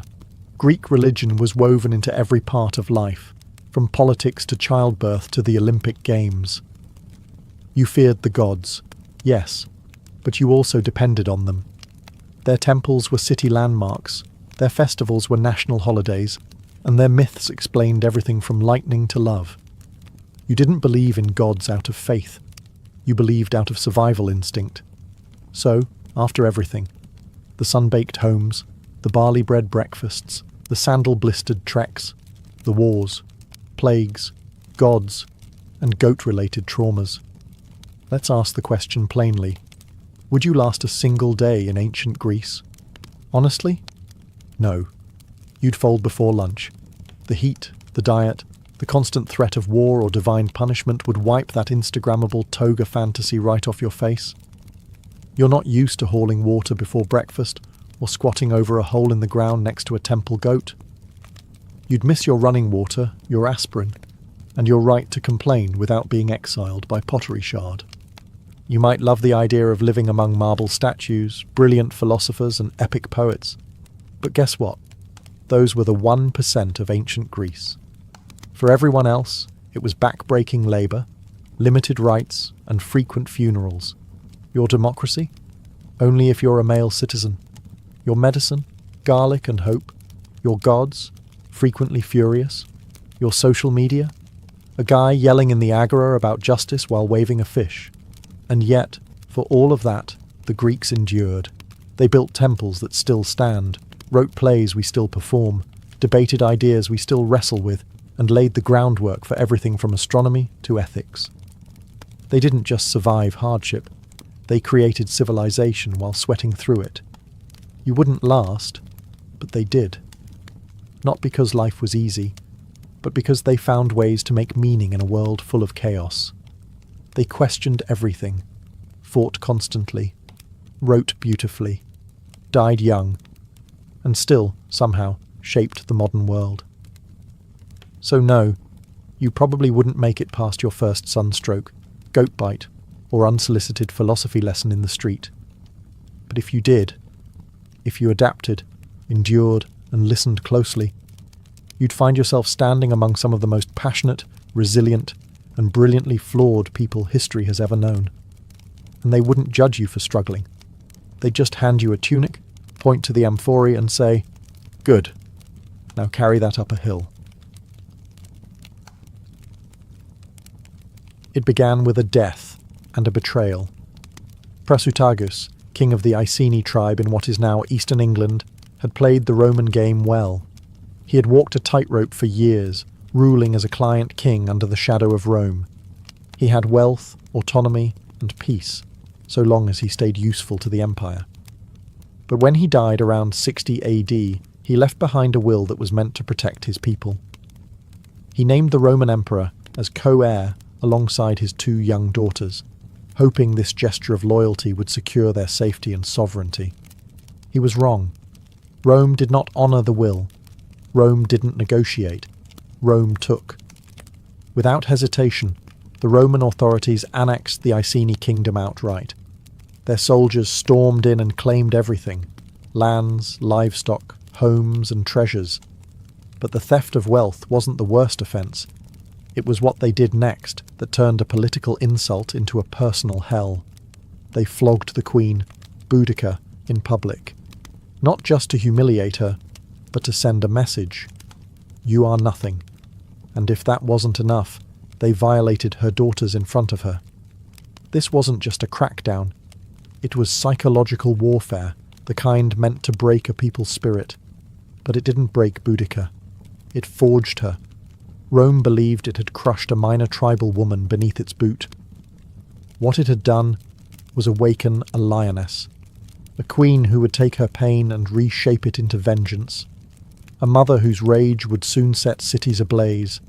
Greek religion was woven into every part of life, from politics to childbirth to the Olympic Games. You feared the gods, yes, but you also depended on them. Their temples were city landmarks, their festivals were national holidays, and their myths explained everything from lightning to love. You didn't believe in gods out of faith. You believed out of survival instinct. So, after everything, the sun-baked homes, the barley-bread breakfasts, the sandal-blistered treks, the wars, plagues, gods, and goat-related traumas. Let's ask the question plainly. Would you last a single day in ancient Greece? Honestly? No. You'd fold before lunch. The heat, the diet, the constant threat of war or divine punishment would wipe that Instagrammable toga fantasy right off your face. You're not used to hauling water before breakfast or squatting over a hole in the ground next to a temple goat. You'd miss your running water, your aspirin, and your right to complain without being exiled by pottery shard. You might love the idea of living among marble statues, brilliant philosophers, and epic poets. But guess what? Those were the 1% of ancient Greece. For everyone else, it was back-breaking labour, limited rights, and frequent funerals. Your democracy? Only if you're a male citizen. Your medicine? Garlic and hope. Your gods? Frequently furious. Your social media? A guy yelling in the agora about justice while waving a fish. And yet, for all of that, the Greeks endured. They built temples that still stand, wrote plays we still perform, debated ideas we still wrestle with, and laid the groundwork for everything from astronomy to ethics. They didn't just survive hardship, they created civilization while sweating through it. You wouldn't last, but they did. Not because life was easy, but because they found ways to make meaning in a world full of chaos. They questioned everything, fought constantly, wrote beautifully, died young, and still, somehow, shaped the modern world. So no, you probably wouldn't make it past your first sunstroke, goat bite, or unsolicited philosophy lesson in the street. But if you did, if you adapted, endured, and listened closely, you'd find yourself standing among some of the most passionate, resilient, and brilliantly flawed people history has ever known. And they wouldn't judge you for struggling. They'd just hand you a tunic, point to the amphorae and say, "Good, now carry that up a hill." It began with a death and a betrayal. Prasutagus, king of the Iceni tribe in what is now eastern England, had played the Roman game well. He had walked a tightrope for years, ruling as a client king under the shadow of Rome. He had wealth, autonomy, and peace, so long as he stayed useful to the empire. But when he died around 60 AD, he left behind a will that was meant to protect his people. He named the Roman emperor as co-heir alongside his 2 young daughters, hoping this gesture of loyalty would secure their safety and sovereignty. He was wrong. Rome did not honour the will. Rome didn't negotiate. Rome took. Without hesitation, the Roman authorities annexed the Iceni kingdom outright. Their soldiers stormed in and claimed everything: lands, livestock, homes, and treasures. But the theft of wealth wasn't the worst offence. It was what they did next that turned a political insult into a personal hell. They flogged the queen, Boudica, in public. Not just to humiliate her, but to send a message. You are nothing. And if that wasn't enough, they violated her daughters in front of her. This wasn't just a crackdown. It was psychological warfare, the kind meant to break a people's spirit. But it didn't break Boudica. It forged her. Rome believed it had crushed a minor tribal woman beneath its boot. What it had done was awaken a lioness, a queen who would take her pain and reshape it into vengeance, a mother whose rage would soon set cities ablaze,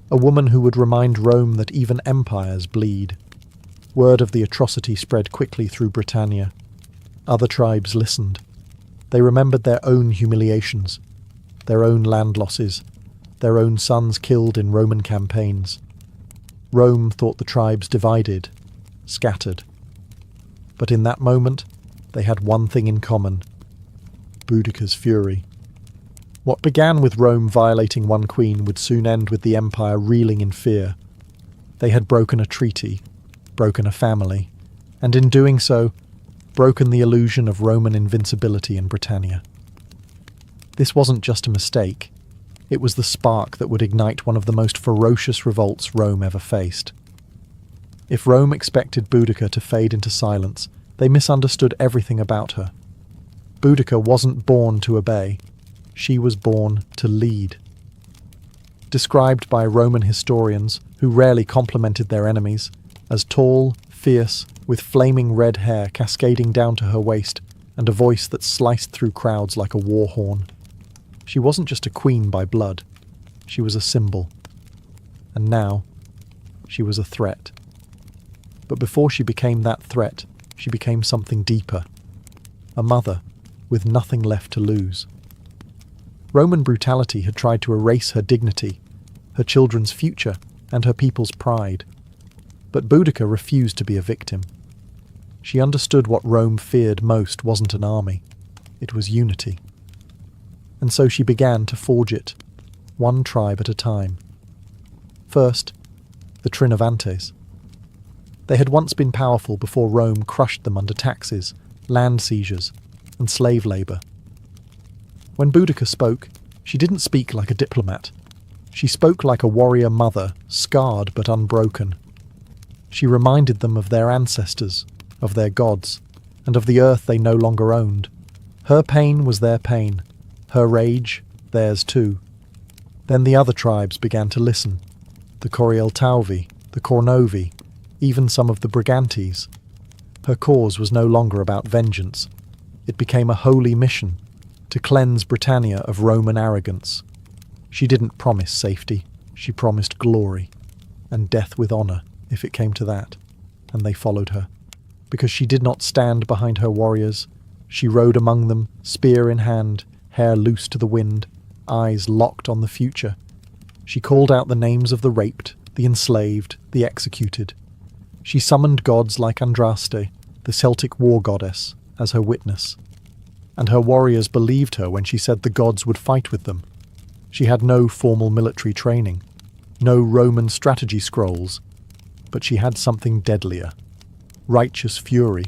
a woman who would remind Rome that even empires bleed. Word of the atrocity spread quickly through Britannia. Other tribes listened. They remembered their own humiliations, their own land losses, their own sons killed in Roman campaigns. Rome thought the tribes divided, scattered. But in that moment, they had one thing in common. Boudicca's fury. What began with Rome violating one queen would soon end with the empire reeling in fear. They had broken a treaty, broken a family, and in doing so, broken the illusion of Roman invincibility in Britannia. This wasn't just a mistake, it was the spark that would ignite one of the most ferocious revolts Rome ever faced. If Rome expected Boudicca to fade into silence, they misunderstood everything about her. Boudicca wasn't born to obey, she was born to lead. Described by Roman historians, who rarely complimented their enemies, as tall, fierce, with flaming red hair cascading down to her waist and a voice that sliced through crowds like a war horn. She wasn't just a queen by blood, she was a symbol. And now, she was a threat. But before she became that threat, she became something deeper. A mother, with nothing left to lose. Roman brutality had tried to erase her dignity, her children's future, and her people's pride. But Boudicca refused to be a victim. She understood what Rome feared most wasn't an army, it was unity. And so she began to forge it, one tribe at a time. First, the Trinovantes. They had once been powerful before Rome crushed them under taxes, land seizures, and slave labour. When Boudicca spoke, she didn't speak like a diplomat. She spoke like a warrior mother, scarred but unbroken. She reminded them of their ancestors, of their gods, and of the earth they no longer owned. Her pain was their pain, her rage, theirs too. Then the other tribes began to listen. The Corieltauvi, the Cornovi, even some of the Brigantes. Her cause was no longer about vengeance. It became a holy mission, to cleanse Britannia of Roman arrogance. She didn't promise safety, she promised glory, and death with honour, if it came to that, and they followed her. Because she did not stand behind her warriors, she rode among them, spear in hand, hair loose to the wind, eyes locked on the future. She called out the names of the raped, the enslaved, the executed. She summoned gods like Andraste, the Celtic war goddess, as her witness. And her warriors believed her when she said the gods would fight with them. She had no formal military training, no Roman strategy scrolls, but she had something deadlier. Righteous fury,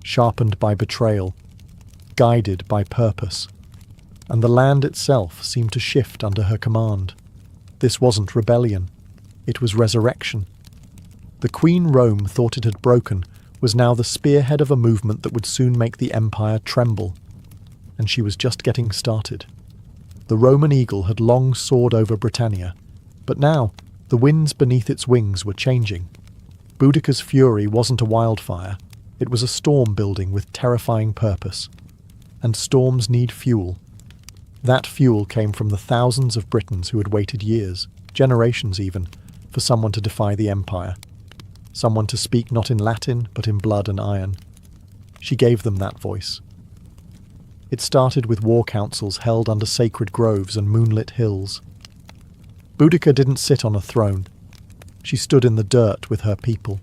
sharpened by betrayal, guided by purpose. And the land itself seemed to shift under her command. This wasn't rebellion, it was resurrection. The Queen Rome thought it had broken was now the spearhead of a movement that would soon make the empire tremble. And she was just getting started. The Roman eagle had long soared over Britannia, but now the winds beneath its wings were changing. Boudicca's fury wasn't a wildfire, it was a storm building with terrifying purpose. And storms need fuel. That fuel came from the thousands of Britons who had waited years, generations even, for someone to defy the empire. Someone to speak not in Latin, but in blood and iron. She gave them that voice. It started with war councils held under sacred groves and moonlit hills. Boudicca didn't sit on a throne. She stood in the dirt with her people.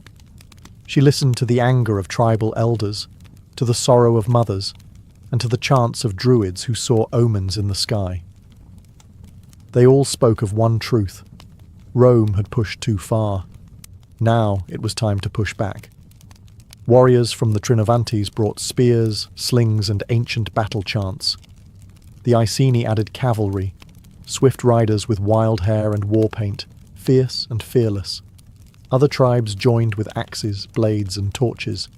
She listened to the anger of tribal elders, to the sorrow of mothers, and to the chants of druids who saw omens in the sky. They all spoke of one truth. Rome had pushed too far. Now it was time to push back. Warriors from the Trinovantes brought spears, slings, and ancient battle chants. The Iceni added cavalry, swift riders with wild hair and war paint, fierce and fearless. Other tribes joined with axes, blades, and torches.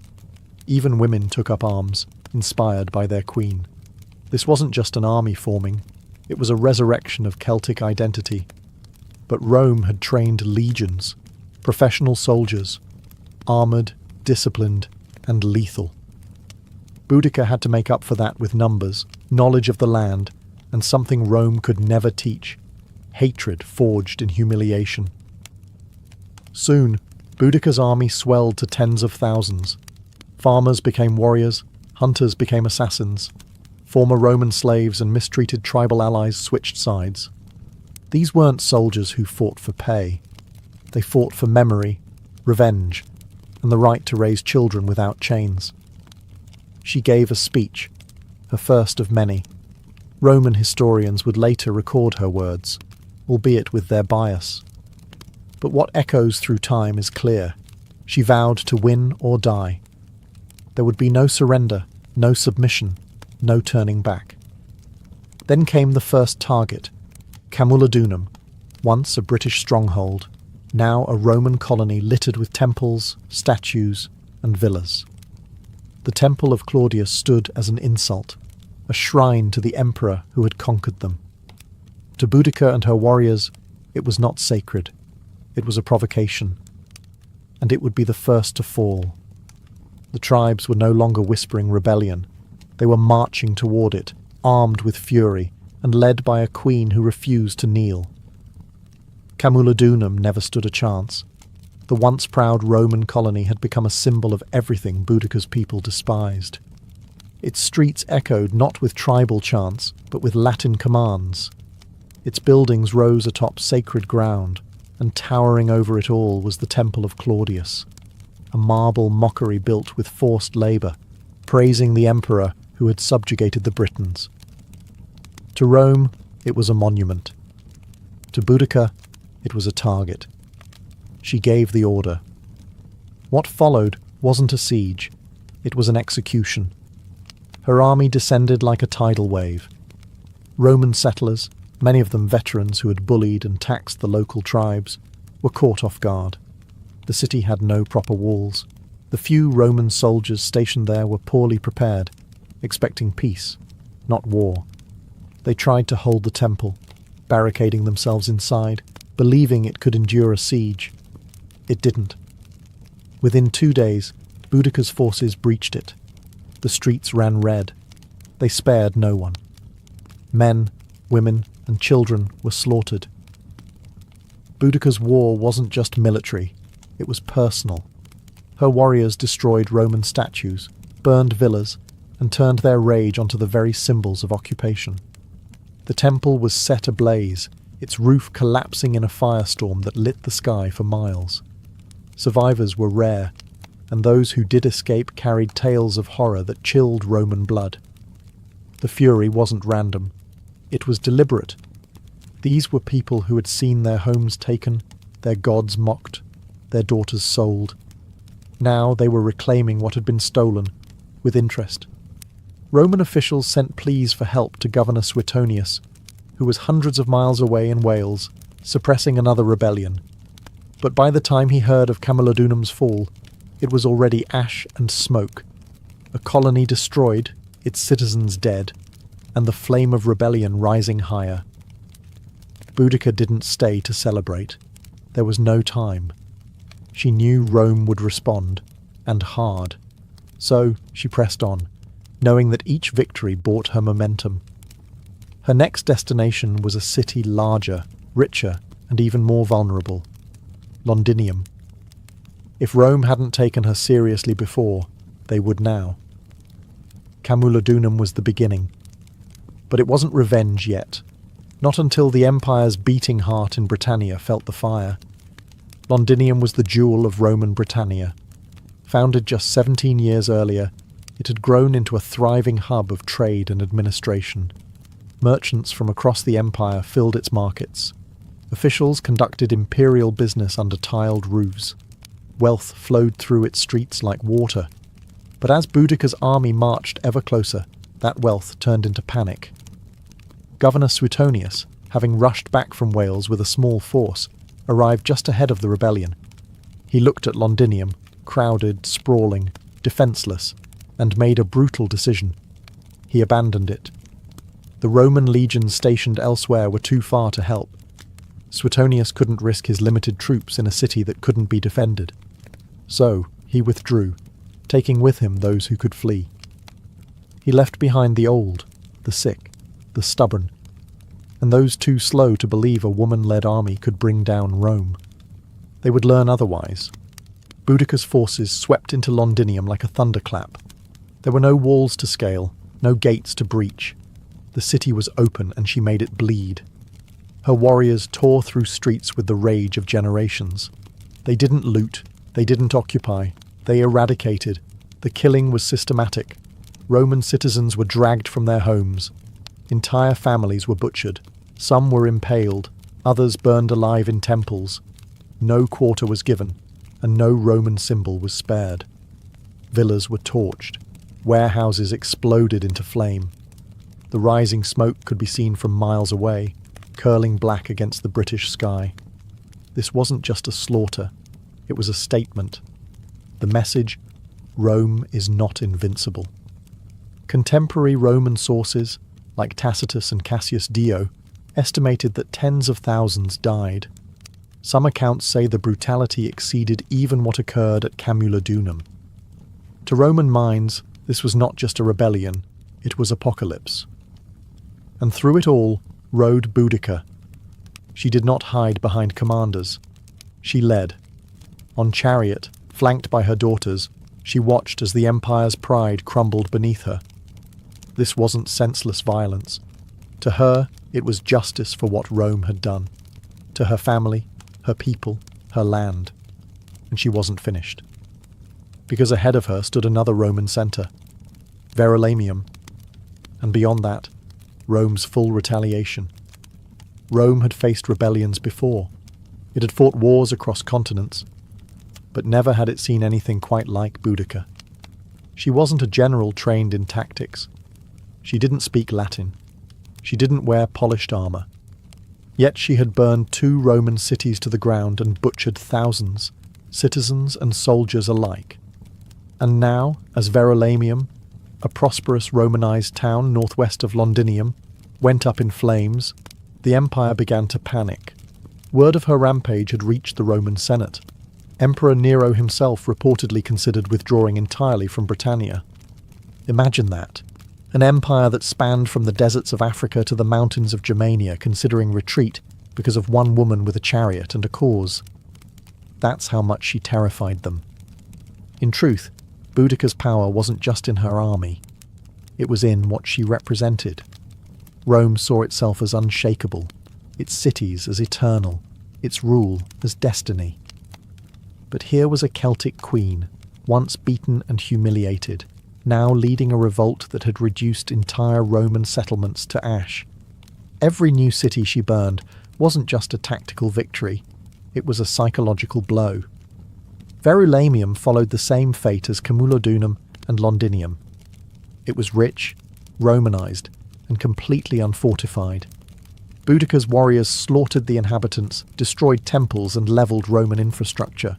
Even women took up arms, inspired by their queen. This wasn't just an army forming, it was a resurrection of Celtic identity. But Rome had trained legions, professional soldiers, armoured, disciplined, and lethal. Boudicca had to make up for that with numbers, knowledge of the land, and something Rome could never teach, hatred forged in humiliation. Soon, Boudicca's army swelled to tens of thousands. Farmers became warriors, hunters became assassins. Former Roman slaves and mistreated tribal allies switched sides. These weren't soldiers who fought for pay. They fought for memory, revenge, and the right to raise children without chains. She gave a speech, her first of many, Roman historians would later record her words, albeit with their bias. But what echoes through time is clear. She vowed to win or die. There would be no surrender, no submission, no turning back. Then came the first target, Camulodunum, once a British stronghold, now a Roman colony littered with temples, statues, and villas. The temple of Claudius stood as an insult, a shrine to the emperor who had conquered them. To Boudica and her warriors, it was not sacred. It was a provocation. And it would be the first to fall. The tribes were no longer whispering rebellion. They were marching toward it, armed with fury, and led by a queen who refused to kneel. Camulodunum never stood a chance. The once proud Roman colony had become a symbol of everything Boudica's people despised. Its streets echoed not with tribal chants, but with Latin commands. Its buildings rose atop sacred ground, and towering over it all was the Temple of Claudius, a marble mockery built with forced labour, praising the emperor who had subjugated the Britons. To Rome, it was a monument. To Boudica, it was a target. She gave the order. What followed wasn't a siege, it was an execution. Her army descended like a tidal wave. Roman settlers, many of them veterans who had bullied and taxed the local tribes, were caught off guard. The city had no proper walls. The few Roman soldiers stationed there were poorly prepared, expecting peace, not war. They tried to hold the temple, barricading themselves inside, believing it could endure a siege. It didn't. Within 2 days, Boudica's forces breached it. The streets ran red. They spared no one. Men, women, and children were slaughtered. Boudica's war wasn't just military, it was personal. Her warriors destroyed Roman statues, burned villas, and turned their rage onto the very symbols of occupation. The temple was set ablaze, its roof collapsing in a firestorm that lit the sky for miles. Survivors were rare, and those who did escape carried tales of horror that chilled Roman blood. The fury wasn't random. It was deliberate. These were people who had seen their homes taken, their gods mocked, their daughters sold. Now they were reclaiming what had been stolen, with interest. Roman officials sent pleas for help to Governor Suetonius, who was hundreds of miles away in Wales, suppressing another rebellion. But by the time he heard of Camulodunum's fall, it was already ash and smoke, a colony destroyed, its citizens dead, and the flame of rebellion rising higher. Boudica didn't stay to celebrate. There was no time. She knew Rome would respond, and hard. So she pressed on, knowing that each victory brought her momentum. Her next destination was a city larger, richer, and even more vulnerable. Londinium. If Rome hadn't taken her seriously before, they would now. Camulodunum was the beginning. But it wasn't revenge yet. Not until the empire's beating heart in Britannia felt the fire. Londinium was the jewel of Roman Britannia. Founded just 17 years earlier, it had grown into a thriving hub of trade and administration. Merchants from across the empire filled its markets. Officials conducted imperial business under tiled roofs. Wealth flowed through its streets like water. But as Boudica's army marched ever closer, that wealth turned into panic. Governor Suetonius, having rushed back from Wales with a small force, arrived just ahead of the rebellion. He looked at Londinium, crowded, sprawling, defenceless, and made a brutal decision. He abandoned it. The Roman legions stationed elsewhere were too far to help. Suetonius couldn't risk his limited troops in a city that couldn't be defended. So he withdrew, taking with him those who could flee. He left behind the old, the sick, the stubborn, and those too slow to believe a woman-led army could bring down Rome. They would learn otherwise. Boudica's forces swept into Londinium like a thunderclap. There were no walls to scale, no gates to breach. The city was open and she made it bleed. Her warriors tore through streets with the rage of generations. They didn't loot, they didn't occupy, they eradicated. The killing was systematic. Roman citizens were dragged from their homes. Entire families were butchered. Some were impaled, others burned alive in temples. No quarter was given, and no Roman symbol was spared. Villas were torched. Warehouses exploded into flame. The rising smoke could be seen from miles away, curling black against the British sky. This wasn't just a slaughter, it was a statement. The message, Rome is not invincible. Contemporary Roman sources, like Tacitus and Cassius Dio, estimated that tens of thousands died. Some accounts say the brutality exceeded even what occurred at Camulodunum. To Roman minds, this was not just a rebellion, it was apocalypse. And through it all rode Boudica. She did not hide behind commanders. She led. On chariot, flanked by her daughters, she watched as the empire's pride crumbled beneath her. This wasn't senseless violence. To her, it was justice for what Rome had done. To her family, her people, her land. And she wasn't finished. Because ahead of her stood another Roman centre, Verulamium. And beyond that, Rome's full retaliation. Rome had faced rebellions before. It had fought wars across continents. But never had it seen anything quite like Boudica. She wasn't a general trained in tactics. She didn't speak Latin. She didn't wear polished armour. Yet she had burned 2 Roman cities to the ground and butchered thousands, citizens and soldiers alike. And now, as Verulamium, a prosperous Romanized town northwest of Londinium, went up in flames, the empire began to panic. Word of her rampage had reached the Roman Senate. Emperor Nero himself reportedly considered withdrawing entirely from Britannia. Imagine that. An empire that spanned from the deserts of Africa to the mountains of Germania considering retreat because of one woman with a chariot and a cause. That's how much she terrified them. In truth, Boudica's power wasn't just in her army. It was in what she represented. Rome saw itself as unshakable, its cities as eternal, its rule as destiny. But here was a Celtic queen, once beaten and humiliated, now leading a revolt that had reduced entire Roman settlements to ash. Every new city she burned wasn't just a tactical victory, it was a psychological blow. Verulamium followed the same fate as Camulodunum and Londinium. It was rich, Romanized, and completely unfortified. Boudica's warriors slaughtered the inhabitants, destroyed temples and levelled Roman infrastructure.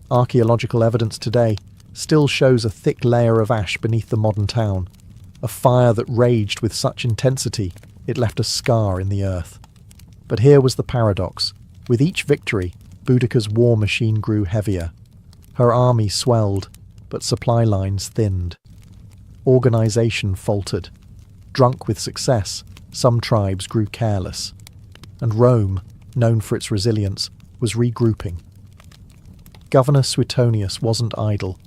Archaeological evidence today still shows a thick layer of ash beneath the modern town, a fire that raged with such intensity it left a scar in the earth. But here was the paradox. With each victory, Boudica's war machine grew heavier. Her army swelled, but supply lines thinned. Organisation faltered. Drunk with success, some tribes grew careless. And Rome, known for its resilience, was regrouping. Governor Suetonius wasn't idle.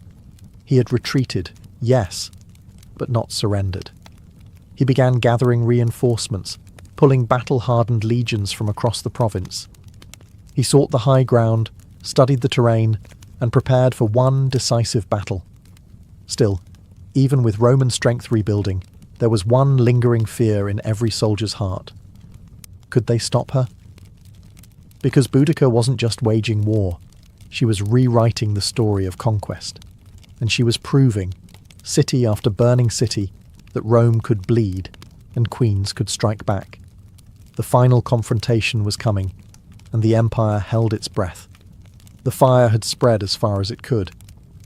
He had retreated, yes, but not surrendered. He began gathering reinforcements, pulling battle-hardened legions from across the province. He sought the high ground, studied the terrain, and prepared for one decisive battle. Still, even with Roman strength rebuilding, there was one lingering fear in every soldier's heart. Could they stop her? Because Boudica wasn't just waging war, she was rewriting the story of conquest. And she was proving, city after burning city, that Rome could bleed and queens could strike back. The final confrontation was coming, and the empire held its breath. The fire had spread as far as it could.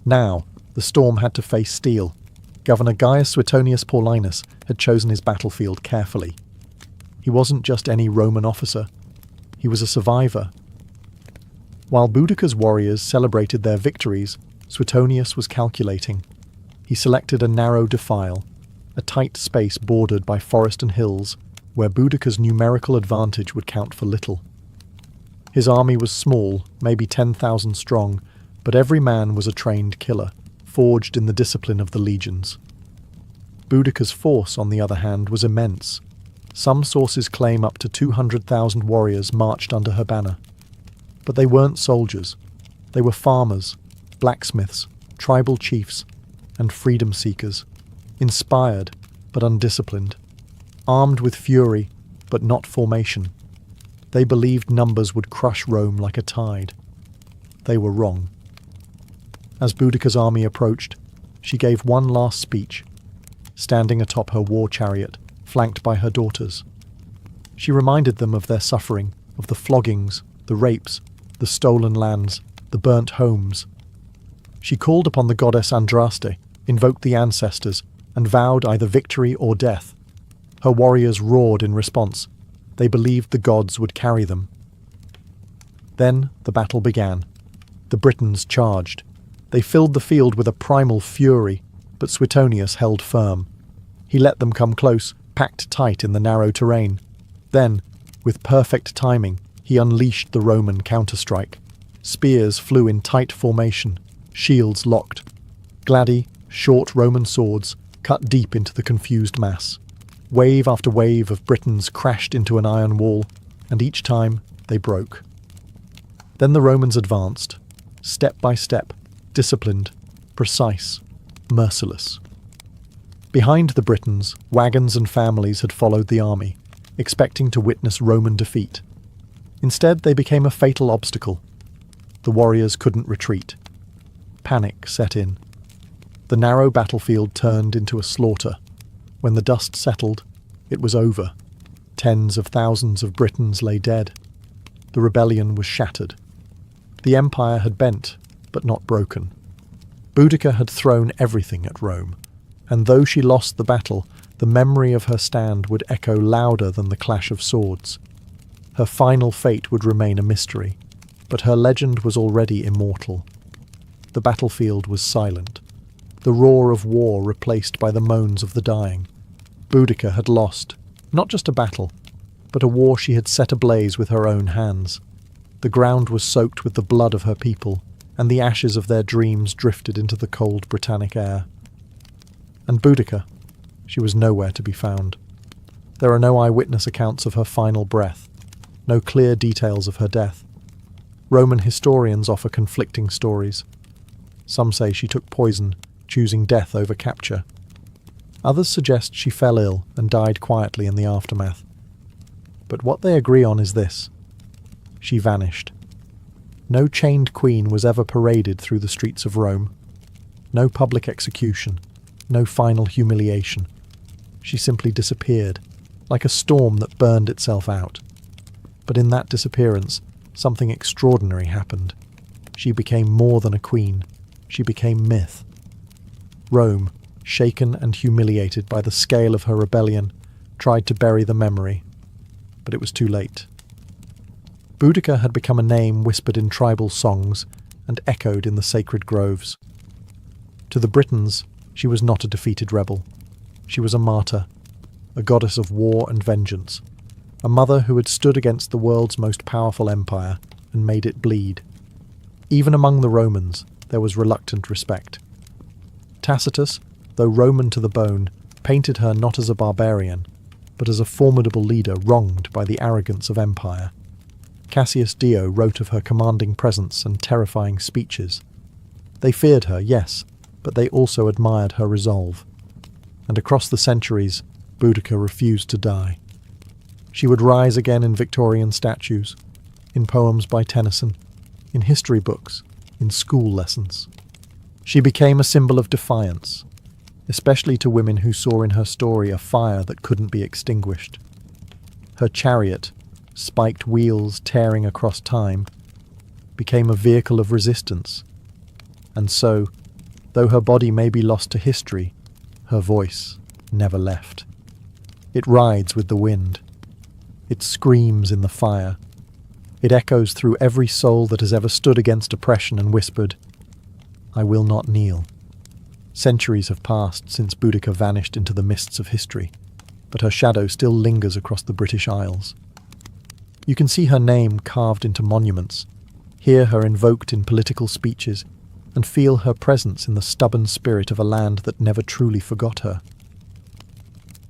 Now, the storm had to face steel. Governor Gaius Suetonius Paulinus had chosen his battlefield carefully. He wasn't just any Roman officer. He was a survivor. While Boudica's warriors celebrated their victories, Suetonius was calculating. He selected a narrow defile, a tight space bordered by forest and hills, where Boudica's numerical advantage would count for little. His army was small, maybe 10,000 strong, but every man was a trained killer, forged in the discipline of the legions. Boudica's force, on the other hand, was immense. Some sources claim up to 200,000 warriors marched under her banner. But they weren't soldiers. They were farmers, blacksmiths, tribal chiefs, and freedom seekers, inspired but undisciplined. armed with fury, but not formation. They believed numbers would crush Rome like a tide. They were wrong. As Boudicca's army approached, she gave one last speech, standing atop her war chariot, flanked by her daughters. She reminded them of their suffering, of the floggings, the rapes, the stolen lands, the burnt homes. She called upon the goddess Andraste, invoked the ancestors, and vowed either victory or death. Her warriors roared in response. They believed the gods would carry them. Then the battle began. The Britons charged. They filled the field with a primal fury, but Suetonius held firm. He let them come close, packed tight in the narrow terrain. Then, with perfect timing, he unleashed the Roman counterstrike. Spears flew in tight formation, shields locked. Gladi, short Roman swords, cut deep into the confused mass. Wave after wave of Britons crashed into an iron wall, and each time they broke. Then the Romans advanced, step by step, disciplined, precise, merciless. Behind the Britons, wagons and families had followed the army, expecting to witness Roman defeat. Instead, they became a fatal obstacle. The warriors couldn't retreat. Panic set in. The narrow battlefield turned into a slaughter. When the dust settled, it was over. Tens of thousands of Britons lay dead. The rebellion was shattered. The empire had bent, but not broken. Boudicca had thrown everything at Rome, and though she lost the battle, the memory of her stand would echo louder than the clash of swords. Her final fate would remain a mystery, but her legend was already immortal. The battlefield was silent, the roar of war replaced by the moans of the dying. Boudicca had lost, not just a battle, but a war she had set ablaze with her own hands. The ground was soaked with the blood of her people, and the ashes of their dreams drifted into the cold Britannic air. And Boudicca, she was nowhere to be found. There are no eyewitness accounts of her final breath, no clear details of her death. Roman historians offer conflicting stories. Some say she took poison, choosing death over capture. Others suggest she fell ill and died quietly in the aftermath. But what they agree on is this: she vanished. No chained queen was ever paraded through the streets of Rome. No public execution, no final humiliation. She simply disappeared, like a storm that burned itself out. But in that disappearance, something extraordinary happened. She became more than a queen. She became myth. Rome, shaken and humiliated by the scale of her rebellion, tried to bury the memory, but it was too late. Boudicca had become a name whispered in tribal songs and echoed in the sacred groves. To the Britons, she was not a defeated rebel. She was a martyr, a goddess of war and vengeance, a mother who had stood against the world's most powerful empire and made it bleed. Even among the Romans, there was reluctant respect. Tacitus, though Roman to the bone, painted her not as a barbarian, but as a formidable leader wronged by the arrogance of empire. Cassius Dio wrote of her commanding presence and terrifying speeches. They feared her, yes, but they also admired her resolve. And across the centuries, Boudicca refused to die. She would rise again in Victorian statues, in poems by Tennyson, in history books, in school lessons. She became a symbol of defiance, especially to women who saw in her story a fire that couldn't be extinguished. Her chariot, spiked wheels tearing across time, became a vehicle of resistance. And so, though her body may be lost to history, her voice never left. It rides with the wind. It screams in the fire. It echoes through every soul that has ever stood against oppression and whispered, "I will not kneel." Centuries have passed since Boudicca vanished into the mists of history, but her shadow still lingers across the British Isles. You can see her name carved into monuments, hear her invoked in political speeches, and feel her presence in the stubborn spirit of a land that never truly forgot her.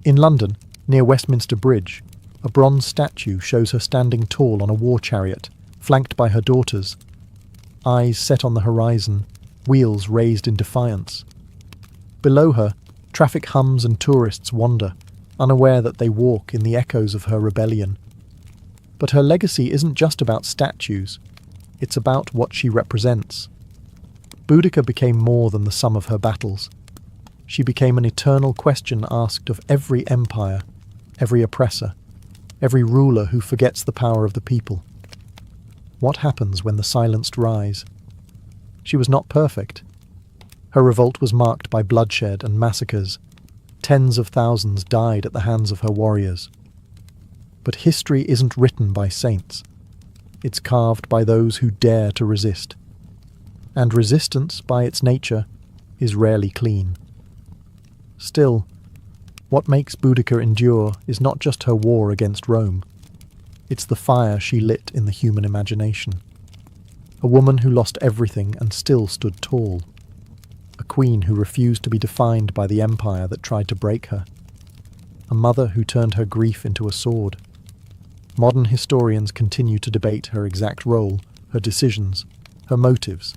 In London, near Westminster Bridge, a bronze statue shows her standing tall on a war chariot, flanked by her daughters, eyes set on the horizon, wheels raised in defiance. Below her, traffic hums and tourists wander, unaware that they walk in the echoes of her rebellion. But her legacy isn't just about statues, it's about what she represents. Boudica became more than the sum of her battles. She became an eternal question asked of every empire, every oppressor, every ruler who forgets the power of the people. What happens when the silenced rise? She was not perfect. Her revolt was marked by bloodshed and massacres. Tens of thousands died at the hands of her warriors. But history isn't written by saints. It's carved by those who dare to resist. And resistance, by its nature, is rarely clean. Still, what makes Boudica endure is not just her war against Rome. It's the fire she lit in the human imagination. A woman who lost everything and still stood tall. A queen who refused to be defined by the empire that tried to break her. A mother who turned her grief into a sword. Modern historians continue to debate her exact role, her decisions, her motives.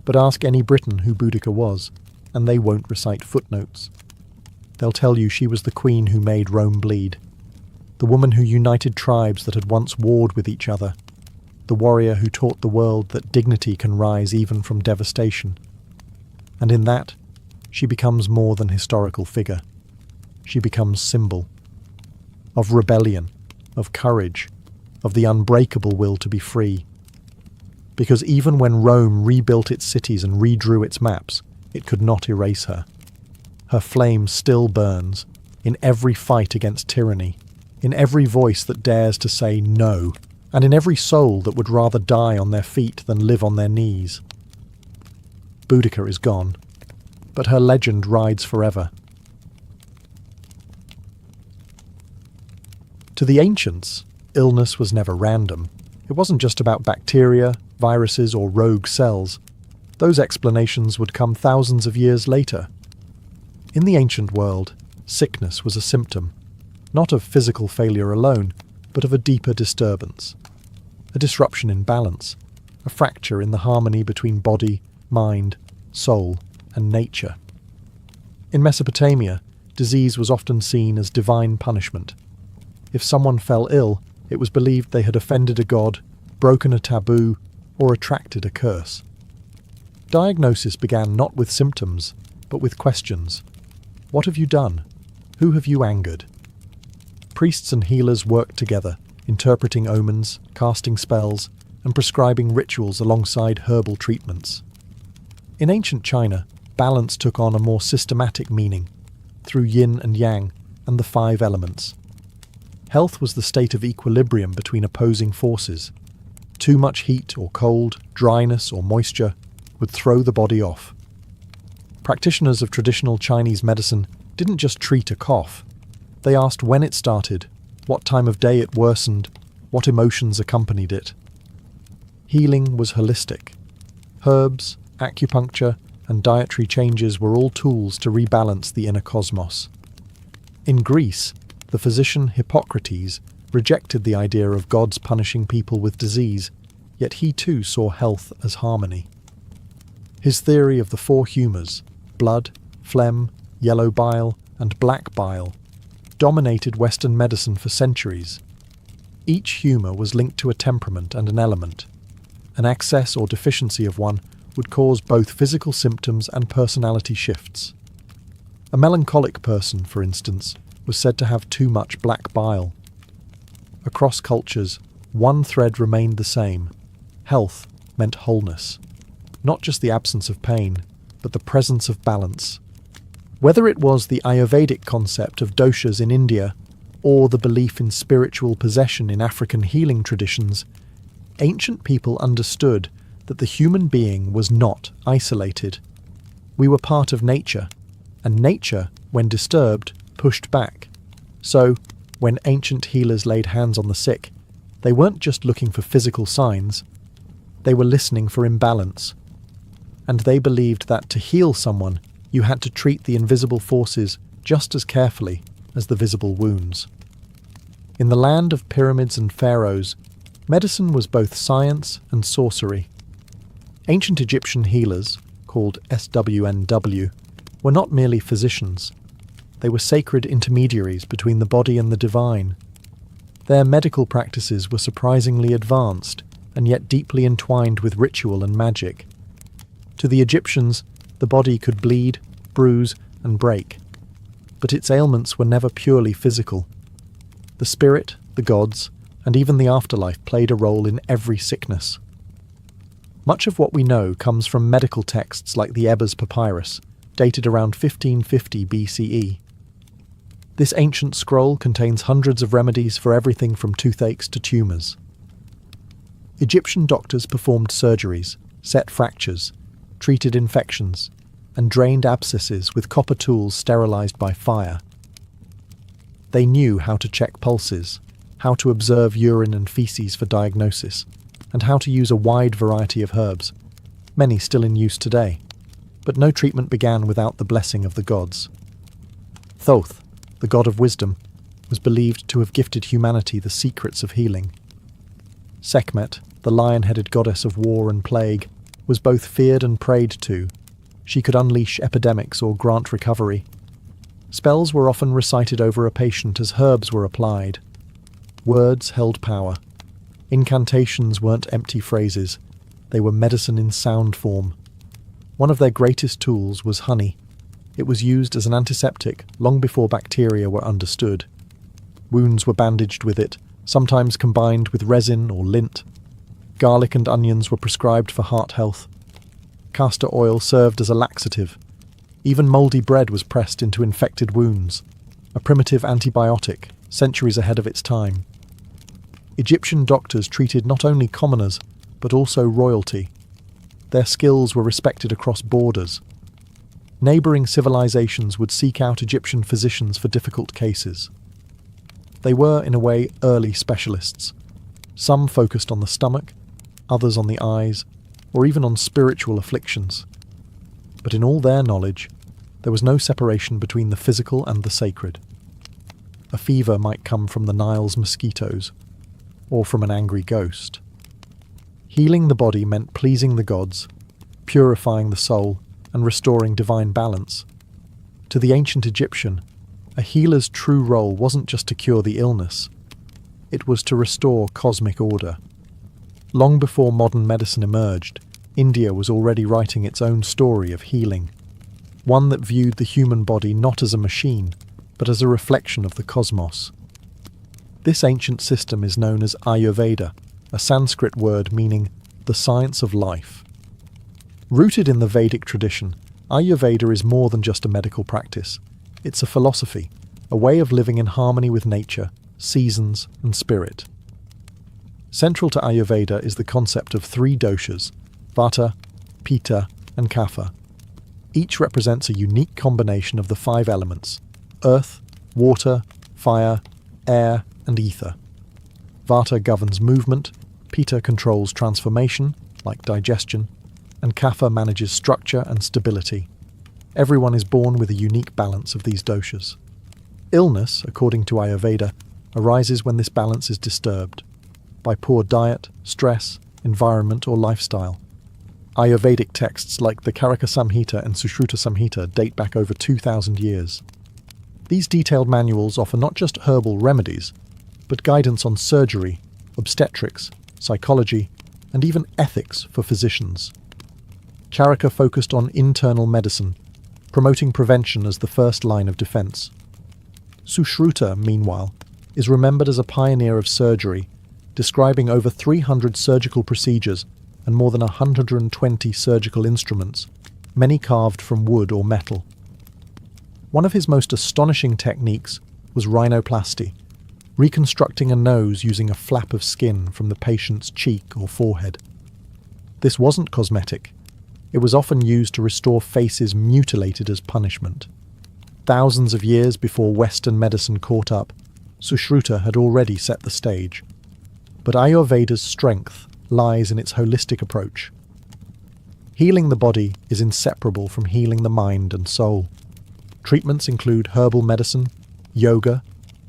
But ask any Briton who Boudica was, and they won't recite footnotes. They'll tell you she was the queen who made Rome bleed, the woman who united tribes that had once warred with each other, the warrior who taught the world that dignity can rise even from devastation. And in that, she becomes more than historical figure. She becomes symbol of rebellion, of courage, of the unbreakable will to be free. Because even when Rome rebuilt its cities and redrew its maps, it could not erase her. Her flame still burns, in every fight against tyranny, in every voice that dares to say no, and in every soul that would rather die on their feet than live on their knees. Boudica is gone, but her legend rides forever. To the ancients, illness was never random. It wasn't just about bacteria, viruses, or rogue cells. Those explanations would come thousands of years later. In the ancient world, sickness was a symptom, not of physical failure alone, but of a deeper disturbance. A disruption in balance, a fracture in the harmony between body, mind, soul, and nature. In Mesopotamia, disease was often seen as divine punishment. If someone fell ill, it was believed they had offended a god, broken a taboo, or attracted a curse. Diagnosis began not with symptoms, but with questions. What have you done? Who have you angered? Priests and healers worked together, interpreting omens, casting spells, and prescribing rituals alongside herbal treatments. In ancient China, balance took on a more systematic meaning, through yin and yang and the 5 elements. Health was the state of equilibrium between opposing forces. Too much heat or cold, dryness or moisture would throw the body off. Practitioners of traditional Chinese medicine didn't just treat a cough. They asked when it started, what time of day it worsened, what emotions accompanied it. Healing was holistic. Herbs, acupuncture, and dietary changes were all tools to rebalance the inner cosmos. In Greece, the physician Hippocrates rejected the idea of gods punishing people with disease, yet he too saw health as harmony. His theory of the 4 humours, blood, phlegm, yellow bile, and black bile, dominated Western medicine for centuries. Each humour was linked to a temperament and an element. An excess or deficiency of one would cause both physical symptoms and personality shifts. A melancholic person, for instance, was said to have too much black bile. Across cultures, one thread remained the same. Health meant wholeness. Not just the absence of pain, but the presence of balance. Whether it was the Ayurvedic concept of doshas in India, or the belief in spiritual possession in African healing traditions, ancient people understood that the human being was not isolated. We were part of nature, and nature, when disturbed, pushed back. So, when ancient healers laid hands on the sick, they weren't just looking for physical signs, they were listening for imbalance. And they believed that to heal someone, you had to treat the invisible forces just as carefully as the visible wounds. In the land of pyramids and pharaohs, medicine was both science and sorcery. Ancient Egyptian healers, called SWNW, were not merely physicians. They were sacred intermediaries between the body and the divine. Their medical practices were surprisingly advanced and yet deeply entwined with ritual and magic. To the Egyptians, the body could bleed, bruise, and break, but its ailments were never purely physical. The spirit, the gods, and even the afterlife played a role in every sickness. Much of what we know comes from medical texts like the Ebers Papyrus, dated around 1550 BCE. This ancient scroll contains hundreds of remedies for everything from toothaches to tumours. Egyptian doctors performed surgeries, set fractures, treated infections, and drained abscesses with copper tools sterilised by fire. They knew how to check pulses, how to observe urine and faeces for diagnosis, and how to use a wide variety of herbs, many still in use today. But no treatment began without the blessing of the gods. Thoth, the god of wisdom, was believed to have gifted humanity the secrets of healing. Sekhmet, the lion-headed goddess of war and plague, was both feared and prayed to. She could unleash epidemics or grant recovery. Spells were often recited over a patient as herbs were applied. Words held power. Incantations weren't empty phrases. They were medicine in sound form. One of their greatest tools was honey. It was used as an antiseptic long before bacteria were understood. Wounds were bandaged with it, sometimes combined with resin or lint. Garlic and onions were prescribed for heart health. Castor oil served as a laxative. Even mouldy bread was pressed into infected wounds, a primitive antibiotic, centuries ahead of its time. Egyptian doctors treated not only commoners, but also royalty. Their skills were respected across borders. Neighbouring civilizations would seek out Egyptian physicians for difficult cases. They were, in a way, early specialists. Some focused on the stomach, others on the eyes, or even on spiritual afflictions. But in all their knowledge, there was no separation between the physical and the sacred. A fever might come from the Nile's mosquitoes, or from an angry ghost. Healing the body meant pleasing the gods, purifying the soul, and restoring divine balance. To the ancient Egyptian, a healer's true role wasn't just to cure the illness, it was to restore cosmic order. Long before modern medicine emerged, India was already writing its own story of healing, one that viewed the human body not as a machine, but as a reflection of the cosmos. This ancient system is known as Ayurveda, a Sanskrit word meaning the science of life. Rooted in the Vedic tradition, Ayurveda is more than just a medical practice. It's a philosophy, a way of living in harmony with nature, seasons, and spirit. Central to Ayurveda is the concept of three doshas, Vata, Pitta, and Kapha. Each represents a unique combination of the five elements: earth, water, fire, air, and ether. Vata governs movement, Pitta controls transformation, like digestion, and Kapha manages structure and stability. Everyone is born with a unique balance of these doshas. Illness, according to Ayurveda, arises when this balance is disturbed, by poor diet, stress, environment, or lifestyle. Ayurvedic texts like the Karaka Samhita and Sushruta Samhita date back over 2,000 years. These detailed manuals offer not just herbal remedies, but guidance on surgery, obstetrics, psychology, and even ethics for physicians. Charaka focused on internal medicine, promoting prevention as the first line of defense. Sushruta, meanwhile, is remembered as a pioneer of surgery, describing over 300 surgical procedures and more than 120 surgical instruments, many carved from wood or metal. One of his most astonishing techniques was rhinoplasty, reconstructing a nose using a flap of skin from the patient's cheek or forehead. This wasn't cosmetic. It was often used to restore faces mutilated as punishment. Thousands of years before Western medicine caught up, Sushruta had already set the stage. But Ayurveda's strength lies in its holistic approach. Healing the body is inseparable from healing the mind and soul. Treatments include herbal medicine, yoga,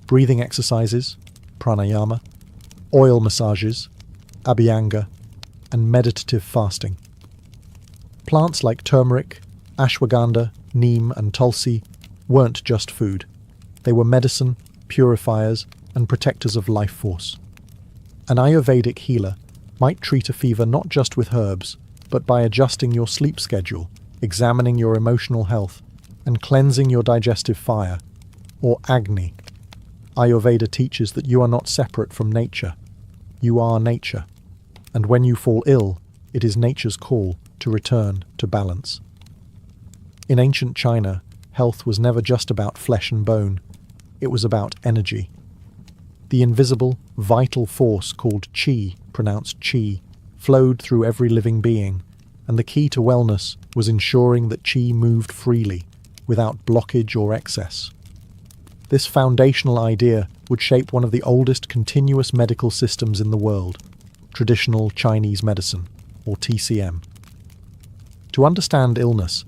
breathing exercises, pranayama, oil massages, abhyanga, and meditative fasting. Plants like turmeric, ashwagandha, neem, and tulsi weren't just food. They were medicine, purifiers, and protectors of life force. An Ayurvedic healer might treat a fever not just with herbs, but by adjusting your sleep schedule, examining your emotional health, and cleansing your digestive fire, or Agni. Ayurveda teaches that you are not separate from nature. You are nature. And when you fall ill, it is nature's call to return to balance. In ancient China, health was never just about flesh and bone. It was about energy. The invisible, vital force called qi, pronounced chi, flowed through every living being, and the key to wellness was ensuring that qi moved freely, without blockage or excess. This foundational idea would shape one of the oldest continuous medical systems in the world, traditional Chinese medicine, or TCM. To understand illness,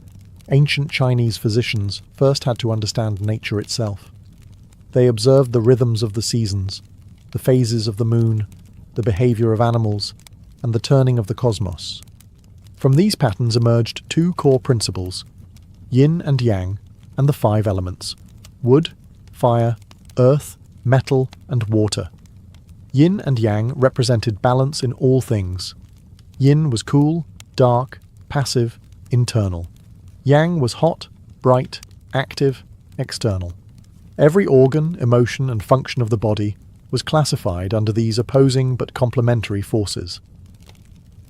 ancient Chinese physicians first had to understand nature itself. They observed the rhythms of the seasons, the phases of the moon, the behavior of animals, and the turning of the cosmos. From these patterns emerged two core principles: yin and yang, and the five elements: wood, fire, earth, metal, and water. Yin and yang represented balance in all things. Yin was cool, dark, passive, internal. Yang was hot, bright, active, external. Every organ, emotion, and function of the body was classified under these opposing but complementary forces.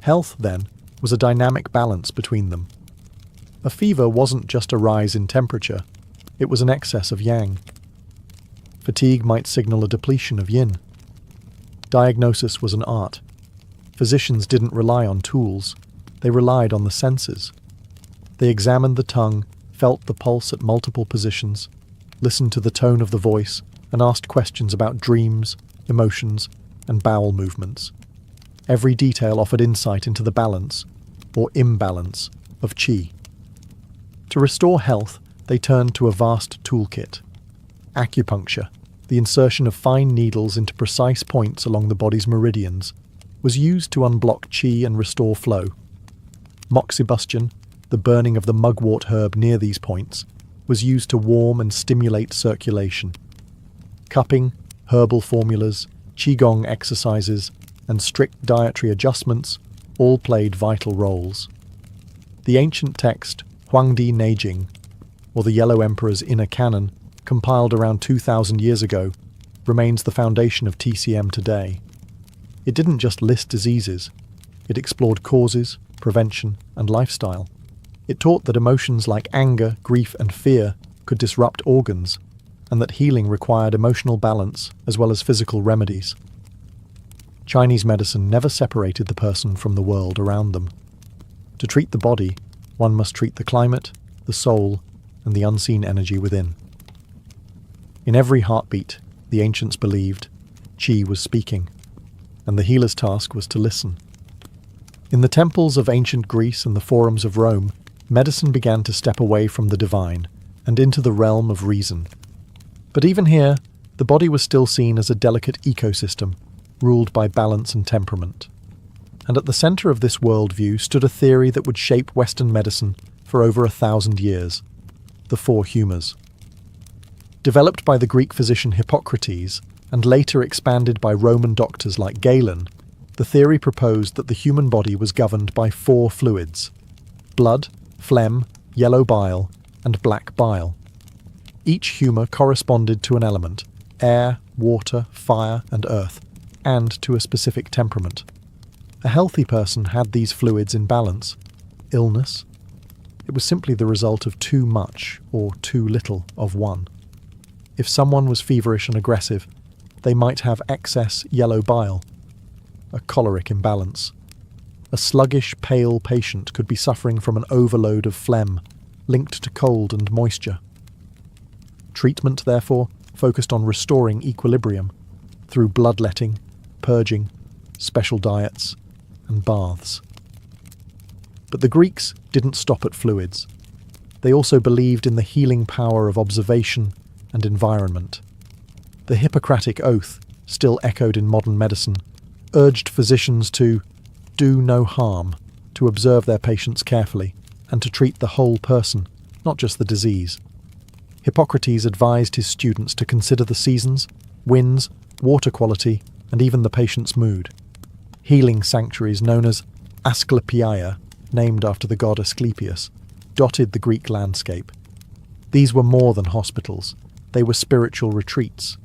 Health, then, was a dynamic balance between them. A fever wasn't just a rise in temperature, it was an excess of yang. Fatigue might signal a depletion of yin. Diagnosis was an art. Physicians didn't rely on tools, they relied on the senses. They examined the tongue, felt the pulse at multiple positions, listened to the tone of the voice, and asked questions about dreams, emotions, and bowel movements. Every detail offered insight into the balance, or imbalance, of qi. To restore health, they turned to a vast toolkit. Acupuncture, the insertion of fine needles into precise points along the body's meridians, was used to unblock qi and restore flow. Moxibustion, the burning of the mugwort herb near these points, was used to warm and stimulate circulation. Cupping, herbal formulas, qigong exercises, and strict dietary adjustments all played vital roles. The ancient text Huangdi Neijing, or the Yellow Emperor's Inner Canon, compiled around 2,000 years ago, remains the foundation of TCM today. It didn't just list diseases, it explored causes, prevention, and lifestyle. It taught that emotions like anger, grief, and fear could disrupt organs, and that healing required emotional balance as well as physical remedies. Chinese medicine never separated the person from the world around them. To treat the body, one must treat the climate, the soul, and the unseen energy within. In every heartbeat, the ancients believed, qi was speaking, and the healer's task was to listen. In the temples of ancient Greece and the forums of Rome, medicine began to step away from the divine and into the realm of reason. But even here, the body was still seen as a delicate ecosystem, ruled by balance and temperament. And at the centre of this worldview stood a theory that would shape Western medicine for over 1,000 years: the four humours. Developed by the Greek physician Hippocrates, and later expanded by Roman doctors like Galen, the theory proposed that the human body was governed by four fluids: blood, phlegm, yellow bile, and black bile. Each humour corresponded to an element: air, water, fire, and earth, and to a specific temperament. A healthy person had these fluids in balance. Illness? It was simply the result of too much or too little of one. If someone was feverish and aggressive, they might have excess yellow bile, a choleric imbalance. A sluggish, pale patient could be suffering from an overload of phlegm, linked to cold and moisture. Treatment, therefore, focused on restoring equilibrium through bloodletting, purging, special diets, and baths. But the Greeks didn't stop at fluids. They also believed in the healing power of observation and environment. The Hippocratic Oath, still echoed in modern medicine, urged physicians to do no harm, to observe their patients carefully, and to treat the whole person, not just the disease. Hippocrates advised his students to consider the seasons, winds, water quality, and even the patient's mood. Healing sanctuaries known as Asclepiae, named after the god Asclepius, dotted the Greek landscape. These were more than hospitals. They were spiritual retreats.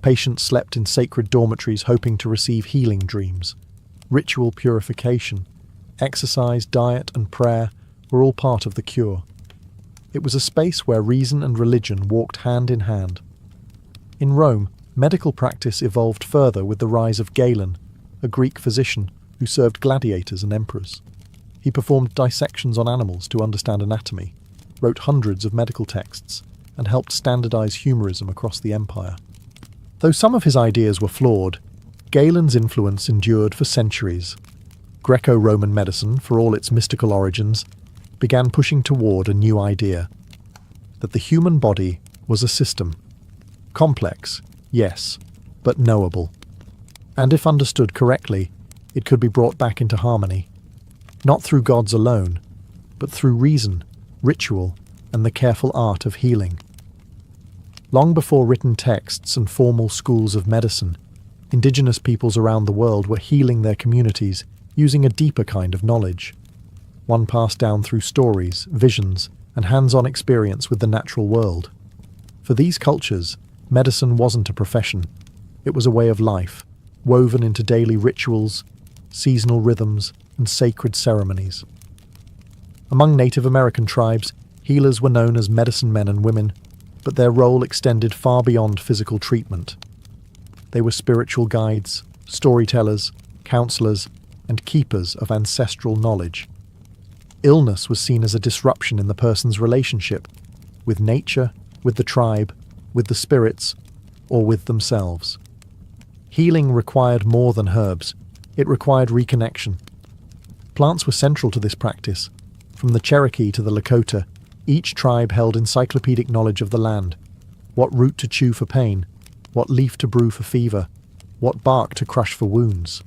Patients slept in sacred dormitories hoping to receive healing dreams. Ritual purification, exercise, diet, and prayer were all part of the cure. It was a space where reason and religion walked hand in hand. In Rome, medical practice evolved further with the rise of Galen, a Greek physician who served gladiators and emperors. He performed dissections on animals to understand anatomy, wrote hundreds of medical texts, and helped standardize humorism across the empire. Though some of his ideas were flawed, Galen's influence endured for centuries. Greco-Roman medicine, for all its mystical origins, began pushing toward a new idea: that the human body was a system. Complex, yes, but knowable. And if understood correctly, it could be brought back into harmony, not through gods alone, but through reason, ritual, and the careful art of healing. Long before written texts and formal schools of medicine, indigenous peoples around the world were healing their communities using a deeper kind of knowledge, one passed down through stories, visions, and hands-on experience with the natural world. For these cultures, medicine wasn't a profession. It was a way of life, woven into daily rituals, seasonal rhythms, and sacred ceremonies. Among Native American tribes, healers were known as medicine men and women, but their role extended far beyond physical treatment. They were spiritual guides, storytellers, counselors, and keepers of ancestral knowledge. Illness was seen as a disruption in the person's relationship with nature, with the tribe, with the spirits, or with themselves. Healing required more than herbs. It required reconnection. Plants were central to this practice. From the Cherokee to the Lakota, each tribe held encyclopedic knowledge of the land: what root to chew for pain, what leaf to brew for fever, what bark to crush for wounds.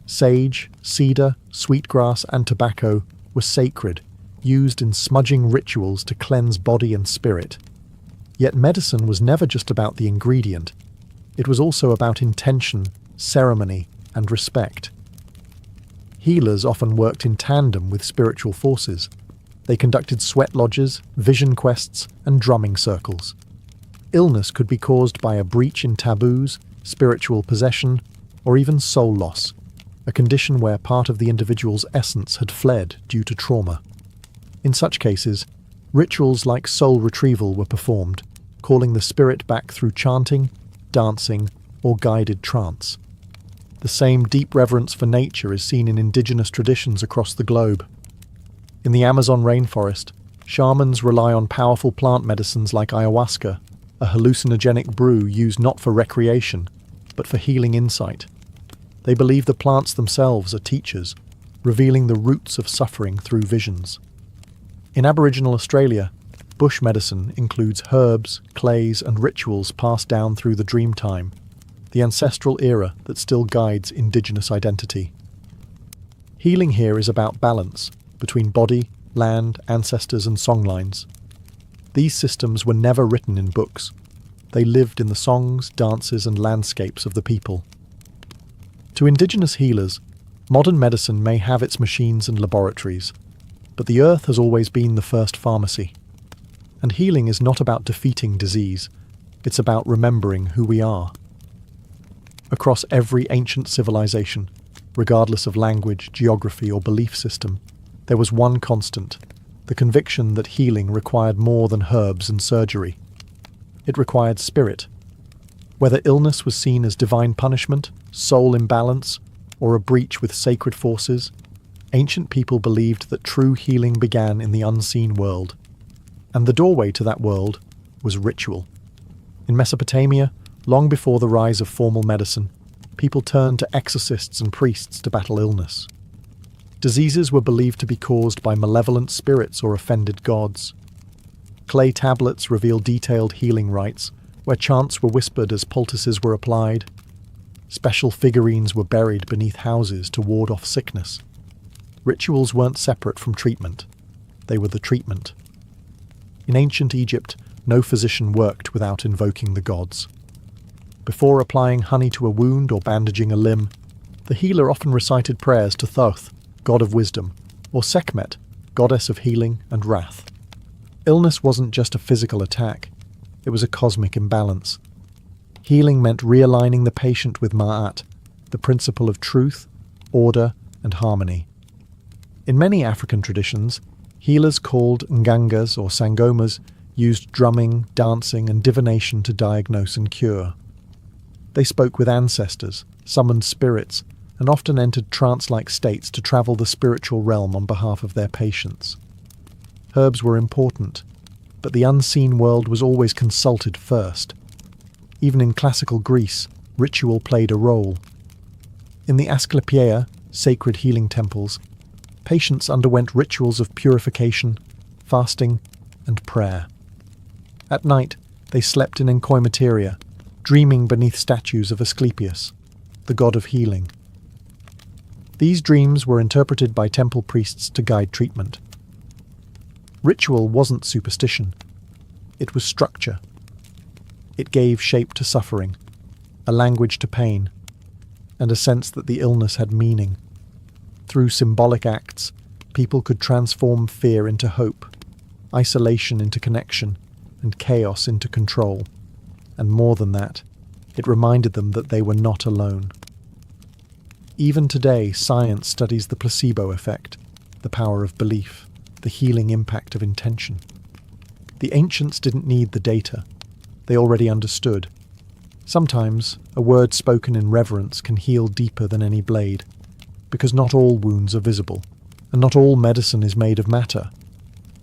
Sage, cedar, sweetgrass, and tobacco were sacred, used in smudging rituals to cleanse body and spirit. Yet medicine was never just about the ingredient. It was also about intention, ceremony, and respect. Healers often worked in tandem with spiritual forces. They conducted sweat lodges, vision quests, and drumming circles. Illness could be caused by a breach in taboos, spiritual possession, or even soul loss, a condition where part of the individual's essence had fled due to trauma. In such cases, rituals like soul retrieval were performed, calling the spirit back through chanting, dancing, or guided trance. The same deep reverence for nature is seen in indigenous traditions across the globe. In the Amazon rainforest, shamans rely on powerful plant medicines like ayahuasca, a hallucinogenic brew used not for recreation, but for healing insight. They believe the plants themselves are teachers, revealing the roots of suffering through visions. In Aboriginal Australia, bush medicine includes herbs, clays, and rituals passed down through the dream time, the ancestral era that still guides Indigenous identity. Healing here is about balance between body, land, ancestors, and songlines. These systems were never written in books. They lived in the songs, dances, and landscapes of the people. To Indigenous healers, modern medicine may have its machines and laboratories, but the earth has always been the first pharmacy. And healing is not about defeating disease, it's about remembering who we are. Across every ancient civilization, regardless of language, geography, or belief system, there was one constant: the conviction that healing required more than herbs and surgery. It required spirit. Whether illness was seen as divine punishment, soul imbalance, or a breach with sacred forces, ancient people believed that true healing began in the unseen world. And the doorway to that world was ritual. In Mesopotamia, long before the rise of formal medicine, people turned to exorcists and priests to battle illness. Diseases were believed to be caused by malevolent spirits or offended gods. Clay tablets reveal detailed healing rites, where chants were whispered as poultices were applied. Special figurines were buried beneath houses to ward off sickness. Rituals weren't separate from treatment. They were the treatment. In ancient Egypt, no physician worked without invoking the gods. Before applying honey to a wound or bandaging a limb, the healer often recited prayers to Thoth, god of wisdom, or Sekhmet, goddess of healing and wrath. Illness wasn't just a physical attack, it was a cosmic imbalance. Healing meant realigning the patient with Ma'at, the principle of truth, order, and harmony. In many African traditions, healers called Ngangas or Sangomas used drumming, dancing, and divination to diagnose and cure. They spoke with ancestors, summoned spirits, and often entered trance-like states to travel the spiritual realm on behalf of their patients. Herbs were important, but the unseen world was always consulted first. Even in classical Greece, ritual played a role. In the Asclepiaea, sacred healing temples, patients underwent rituals of purification, fasting, and prayer. At night, they slept in enkoimateria, dreaming beneath statues of Asclepius, the god of healing. These dreams were interpreted by temple priests to guide treatment. Ritual wasn't superstition. It was structure. It gave shape to suffering, a language to pain, and a sense that the illness had meaning. Through symbolic acts, people could transform fear into hope, isolation into connection, and chaos into control. And more than that, it reminded them that they were not alone. Even today, science studies the placebo effect, the power of belief, the healing impact of intention. The ancients didn't need the data. They already understood. Sometimes, a word spoken in reverence can heal deeper than any blade, because not all wounds are visible, and not all medicine is made of matter.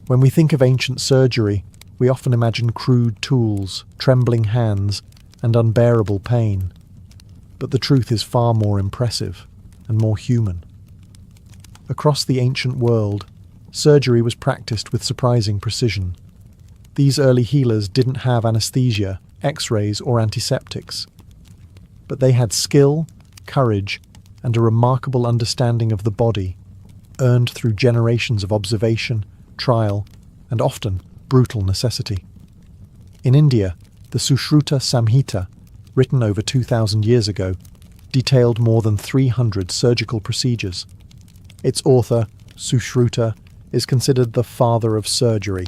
When we think of ancient surgery, we often imagine crude tools, trembling hands, and unbearable pain. But the truth is far more impressive and more human. Across the ancient world, surgery was practiced with surprising precision. These early healers didn't have anesthesia, X-rays, or antiseptics. But they had skill, courage, and a remarkable understanding of the body, earned through generations of observation, trial, and often brutal necessity. In India, the Sushruta Samhita, written over 2,000 years ago, detailed more than 300 surgical procedures. Its author, Sushruta, is considered the father of surgery.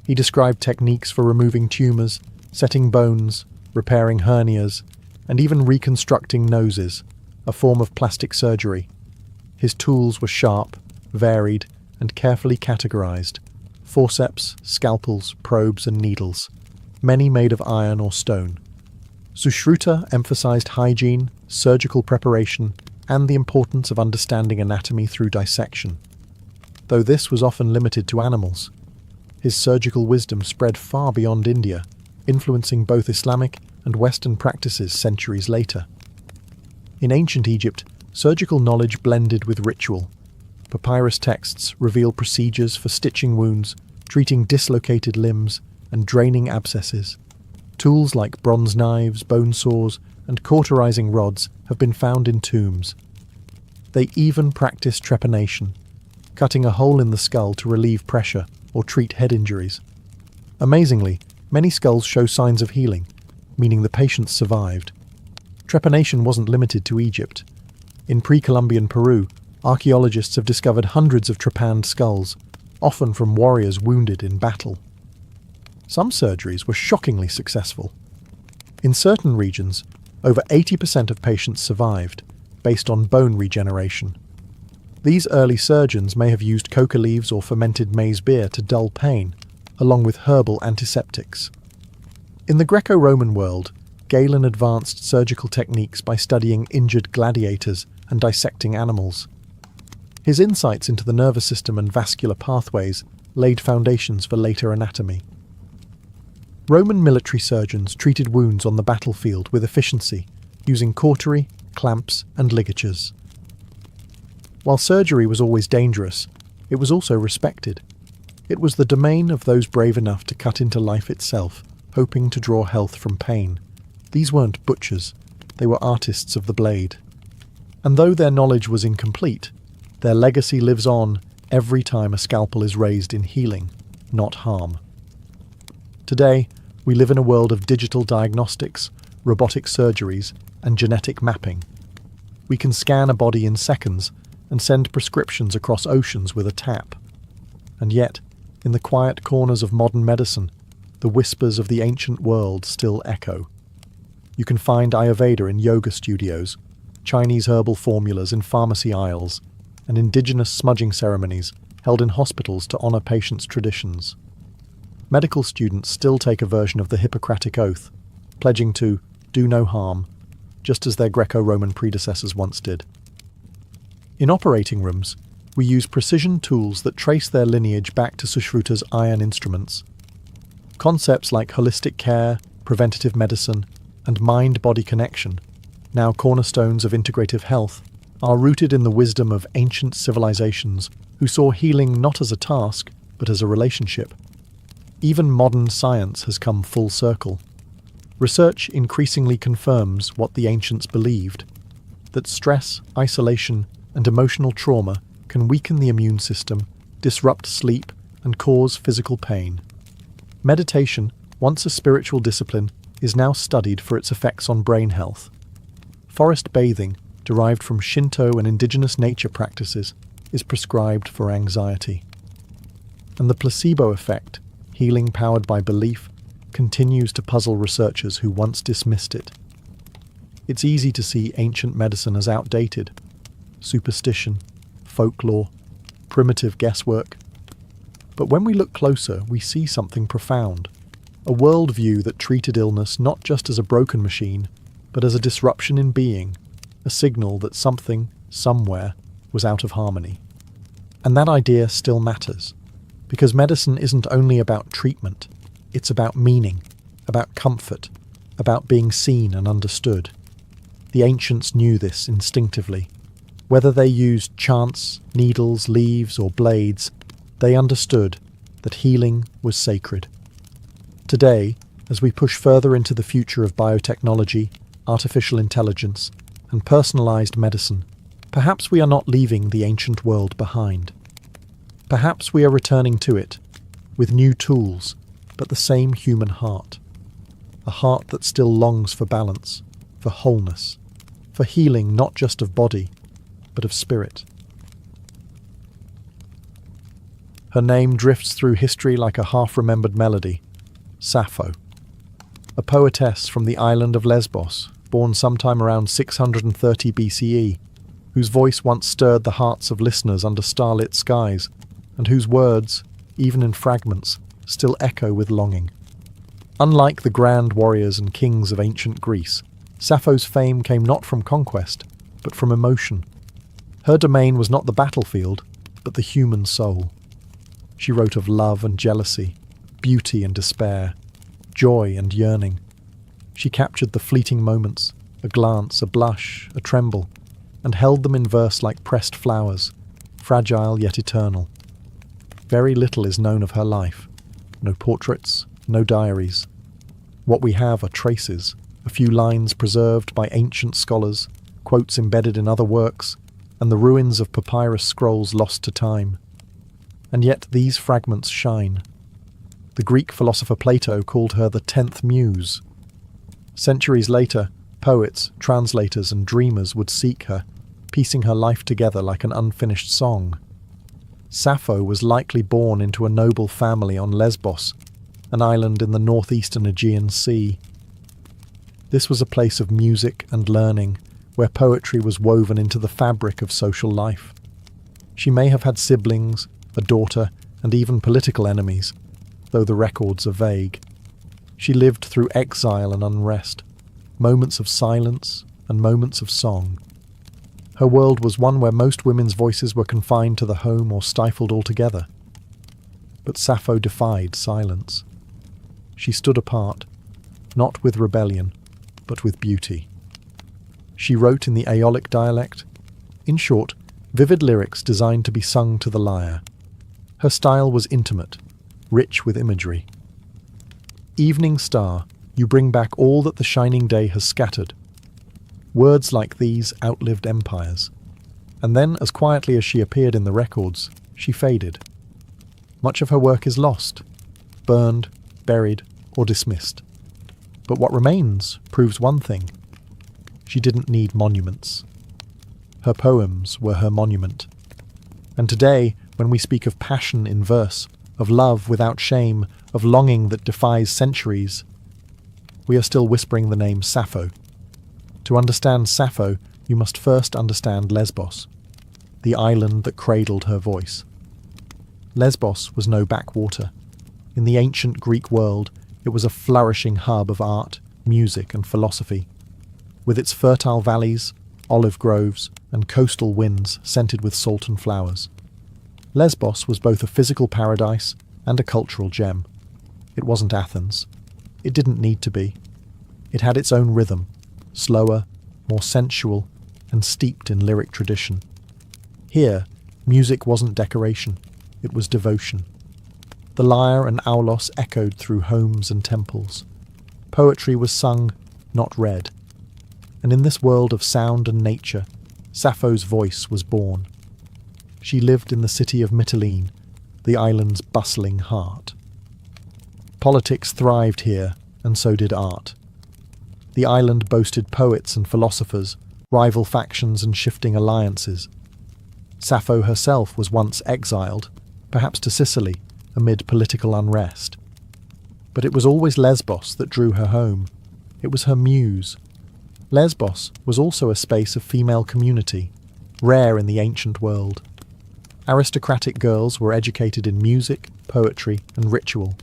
He described techniques for removing tumours, setting bones, repairing hernias, and even reconstructing noses, a form of plastic surgery. His tools were sharp, varied, and carefully categorized: forceps, scalpels, probes, and needles, many made of iron or stone. Sushruta emphasized hygiene, surgical preparation, and the importance of understanding anatomy through dissection. Though this was often limited to animals, his surgical wisdom spread far beyond India, influencing both Islamic and Western practices centuries later. In ancient Egypt, surgical knowledge blended with ritual. Papyrus texts reveal procedures for stitching wounds, treating dislocated limbs, and draining abscesses. Tools like bronze knives, bone saws, and cauterizing rods have been found in tombs. They even practiced trepanation, cutting a hole in the skull to relieve pressure or treat head injuries. Amazingly, many skulls show signs of healing, meaning the patients survived. Trepanation wasn't limited to Egypt. In pre-Columbian Peru, archaeologists have discovered hundreds of trepanned skulls, often from warriors wounded in battle. Some surgeries were shockingly successful. In certain regions, over 80% of patients survived, based on bone regeneration. These early surgeons may have used coca leaves or fermented maize beer to dull pain, along with herbal antiseptics. In the Greco-Roman world, Galen advanced surgical techniques by studying injured gladiators and dissecting animals. His insights into the nervous system and vascular pathways laid foundations for later anatomy. Roman military surgeons treated wounds on the battlefield with efficiency, using cautery, clamps, and ligatures. While surgery was always dangerous, it was also respected. It was the domain of those brave enough to cut into life itself, hoping to draw health from pain. These weren't butchers, they were artists of the blade. And though their knowledge was incomplete, their legacy lives on every time a scalpel is raised in healing, not harm. Today, we live in a world of digital diagnostics, robotic surgeries, and genetic mapping. We can scan a body in seconds and send prescriptions across oceans with a tap. And yet, in the quiet corners of modern medicine, the whispers of the ancient world still echo. You can find Ayurveda in yoga studios, Chinese herbal formulas in pharmacy aisles, and indigenous smudging ceremonies held in hospitals to honour patients' traditions. Medical students still take a version of the Hippocratic Oath, pledging to do no harm, just as their Greco-Roman predecessors once did. In operating rooms, we use precision tools that trace their lineage back to Sushruta's iron instruments. Concepts like holistic care, preventative medicine, and mind-body connection, now cornerstones of integrative health, are rooted in the wisdom of ancient civilizations who saw healing not as a task, but as a relationship. Even modern science has come full circle. Research increasingly confirms what the ancients believed, that stress, isolation, and emotional trauma can weaken the immune system, disrupt sleep, and cause physical pain. Meditation, once a spiritual discipline, is now studied for its effects on brain health. Forest bathing, derived from Shinto and indigenous nature practices, is prescribed for anxiety. And the placebo effect, healing powered by belief, continues to puzzle researchers who once dismissed it. It's easy to see ancient medicine as outdated. Superstition, folklore, primitive guesswork. But when we look closer, we see something profound. A worldview that treated illness not just as a broken machine, but as a disruption in being, a signal that something, somewhere, was out of harmony. And that idea still matters, because medicine isn't only about treatment, it's about meaning, about comfort, about being seen and understood. The ancients knew this instinctively. Whether they used chants, needles, leaves, or blades, they understood that healing was sacred. Today, as we push further into the future of biotechnology, artificial intelligence, and personalized medicine, perhaps we are not leaving the ancient world behind. Perhaps we are returning to it, with new tools, but the same human heart. A heart that still longs for balance, for wholeness, for healing not just of body, but of spirit. Her name drifts through history like a half-remembered melody, Sappho. A poetess from the island of Lesbos, born sometime around 630 BCE, whose voice once stirred the hearts of listeners under starlit skies, and whose words, even in fragments, still echo with longing. Unlike the grand warriors and kings of ancient Greece, Sappho's fame came not from conquest, but from emotion. Her domain was not the battlefield, but the human soul. She wrote of love and jealousy, beauty and despair, joy and yearning. She captured the fleeting moments, a glance, a blush, a tremble, and held them in verse like pressed flowers, fragile yet eternal. Very little is known of her life. No portraits, no diaries. What we have are traces, a few lines preserved by ancient scholars, quotes embedded in other works, and the ruins of papyrus scrolls lost to time. And yet these fragments shine. The Greek philosopher Plato called her the 10th muse. Centuries later, poets, translators, and dreamers would seek her, piecing her life together like an unfinished song. Sappho was likely born into a noble family on Lesbos, an island in the northeastern Aegean Sea. This was a place of music and learning, where poetry was woven into the fabric of social life. She may have had siblings, a daughter, and even political enemies, though the records are vague. She lived through exile and unrest, moments of silence and moments of song. Her world was one where most women's voices were confined to the home or stifled altogether. But Sappho defied silence. She stood apart, not with rebellion, but with beauty. She wrote in the Aeolic dialect, in short, vivid lyrics designed to be sung to the lyre. Her style was intimate, rich with imagery. Evening star, you bring back all that the shining day has scattered. Words like these outlived empires. And then, as quietly as she appeared in the records, she faded. Much of her work is lost, burned, buried, or dismissed. But what remains proves one thing. She didn't need monuments. Her poems were her monument. And today, when we speak of passion in verse, of love without shame, of longing that defies centuries, we are still whispering the name Sappho. To understand Sappho, you must first understand Lesbos, the island that cradled her voice. Lesbos was no backwater. In the ancient Greek world, it was a flourishing hub of art, music, and philosophy. With its fertile valleys, olive groves, and coastal winds scented with salt and flowers. Lesbos was both a physical paradise and a cultural gem. It wasn't Athens. It didn't need to be. It had its own rhythm, slower, more sensual, and steeped in lyric tradition. Here, music wasn't decoration, it was devotion. The lyre and aulos echoed through homes and temples. Poetry was sung, not read. And in this world of sound and nature, Sappho's voice was born. She lived in the city of Mytilene, the island's bustling heart. Politics thrived here, and so did art. The island boasted poets and philosophers, rival factions and shifting alliances. Sappho herself was once exiled, perhaps to Sicily, amid political unrest. But it was always Lesbos that drew her home. It was her muse. Lesbos was also a space of female community, rare in the ancient world. Aristocratic girls were educated in music, poetry, and ritual.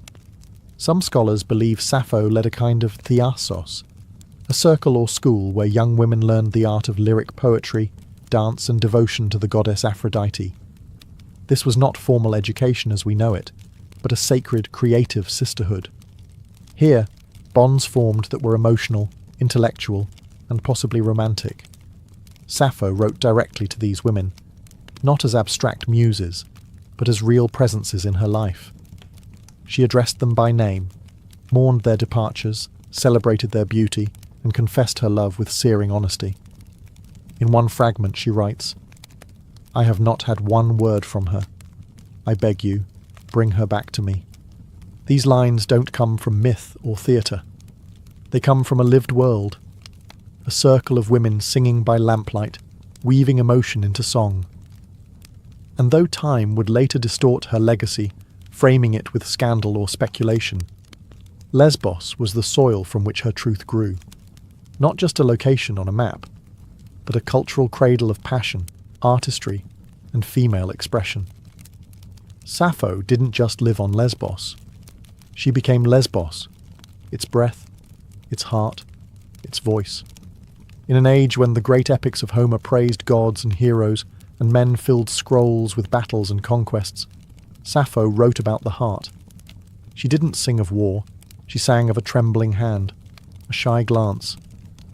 Some scholars believe Sappho led a kind of theasos, a circle or school where young women learned the art of lyric poetry, dance, and devotion to the goddess Aphrodite. This was not formal education as we know it, but a sacred, creative sisterhood. Here, bonds formed that were emotional, intellectual, and possibly romantic. Sappho wrote directly to these women, not as abstract muses, but as real presences in her life. She addressed them by name, mourned their departures, celebrated their beauty, and confessed her love with searing honesty. In one fragment she writes, "I have not had one word from her. I beg you, bring her back to me." These lines don't come from myth or theatre. They come from a lived world, a circle of women singing by lamplight, weaving emotion into song. And though time would later distort her legacy, framing it with scandal or speculation, Lesbos was the soil from which her truth grew. Not just a location on a map, but a cultural cradle of passion, artistry, and female expression. Sappho didn't just live on Lesbos. She became Lesbos, its breath, its heart, its voice. In an age when the great epics of Homer praised gods and heroes, and men filled scrolls with battles and conquests, Sappho wrote about the heart. She didn't sing of war, she sang of a trembling hand, a shy glance,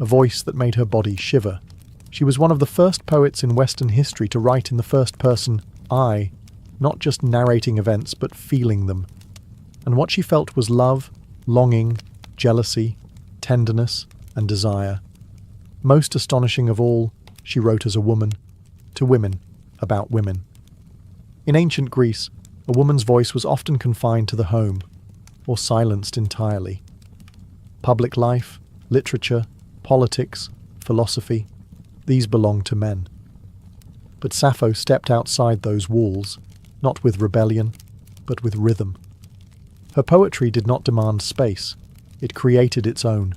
a voice that made her body shiver. She was one of the first poets in Western history to write in the first person, I, not just narrating events but feeling them. And what she felt was love, longing, jealousy, tenderness, and desire. Most astonishing of all, she wrote as a woman, to women, about women. In ancient Greece, a woman's voice was often confined to the home, or silenced entirely. Public life, literature, politics, philosophy, these belonged to men. But Sappho stepped outside those walls, not with rebellion, but with rhythm. Her poetry did not demand space, it created its own.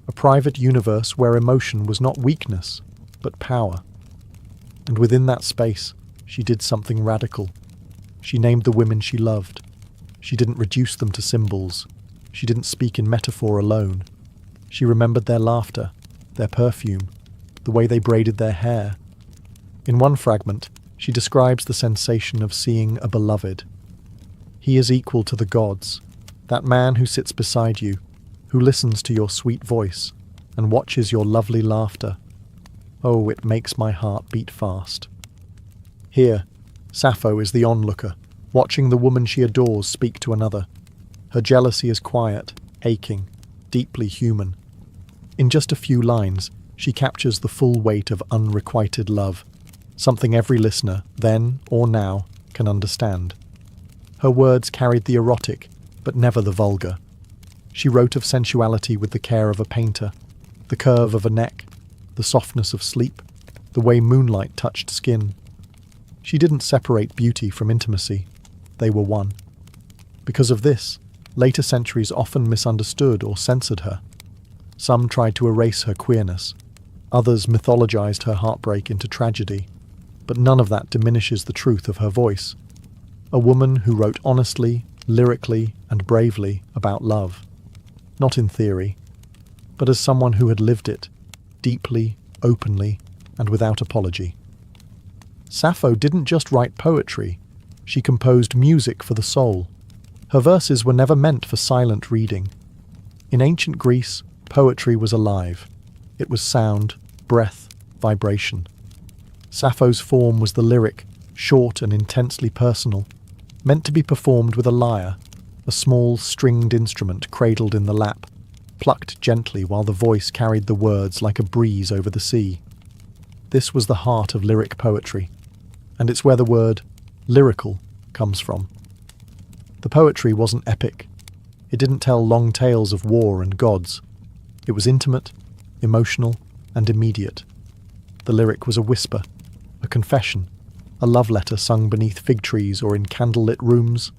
A private universe where emotion was not weakness, but power. And within that space, she did something radical. She named the women she loved. She didn't reduce them to symbols. She didn't speak in metaphor alone. She remembered their laughter, their perfume, the way they braided their hair. In one fragment, she describes the sensation of seeing a beloved. He is equal to the gods, that man who sits beside you, who listens to your sweet voice and watches your lovely laughter. Oh, it makes my heart beat fast. Here, Sappho is the onlooker, watching the woman she adores speak to another. Her jealousy is quiet, aching, deeply human. In just a few lines, she captures the full weight of unrequited love, something every listener, then or now, can understand. Her words carried the erotic, but never the vulgar. She wrote of sensuality with the care of a painter, the curve of a neck, the softness of sleep, the way moonlight touched skin. She didn't separate beauty from intimacy. They were one. Because of this, later centuries often misunderstood or censored her. Some tried to erase her queerness. Others mythologized her heartbreak into tragedy. But none of that diminishes the truth of her voice. A woman who wrote honestly, lyrically, and bravely about love. Not in theory, but as someone who had lived it, deeply, openly, and without apology. Sappho didn't just write poetry, she composed music for the soul. Her verses were never meant for silent reading. In ancient Greece, poetry was alive. It was sound, breath, vibration. Sappho's form was the lyric, short and intensely personal, meant to be performed with a lyre, a small stringed instrument cradled in the lap, plucked gently while the voice carried the words like a breeze over the sea. This was the heart of lyric poetry, and it's where the word lyrical comes from. The poetry wasn't epic. It didn't tell long tales of war and gods. It was intimate, emotional, and immediate. The lyric was a whisper, a confession, a love letter sung beneath fig trees or in candlelit rooms.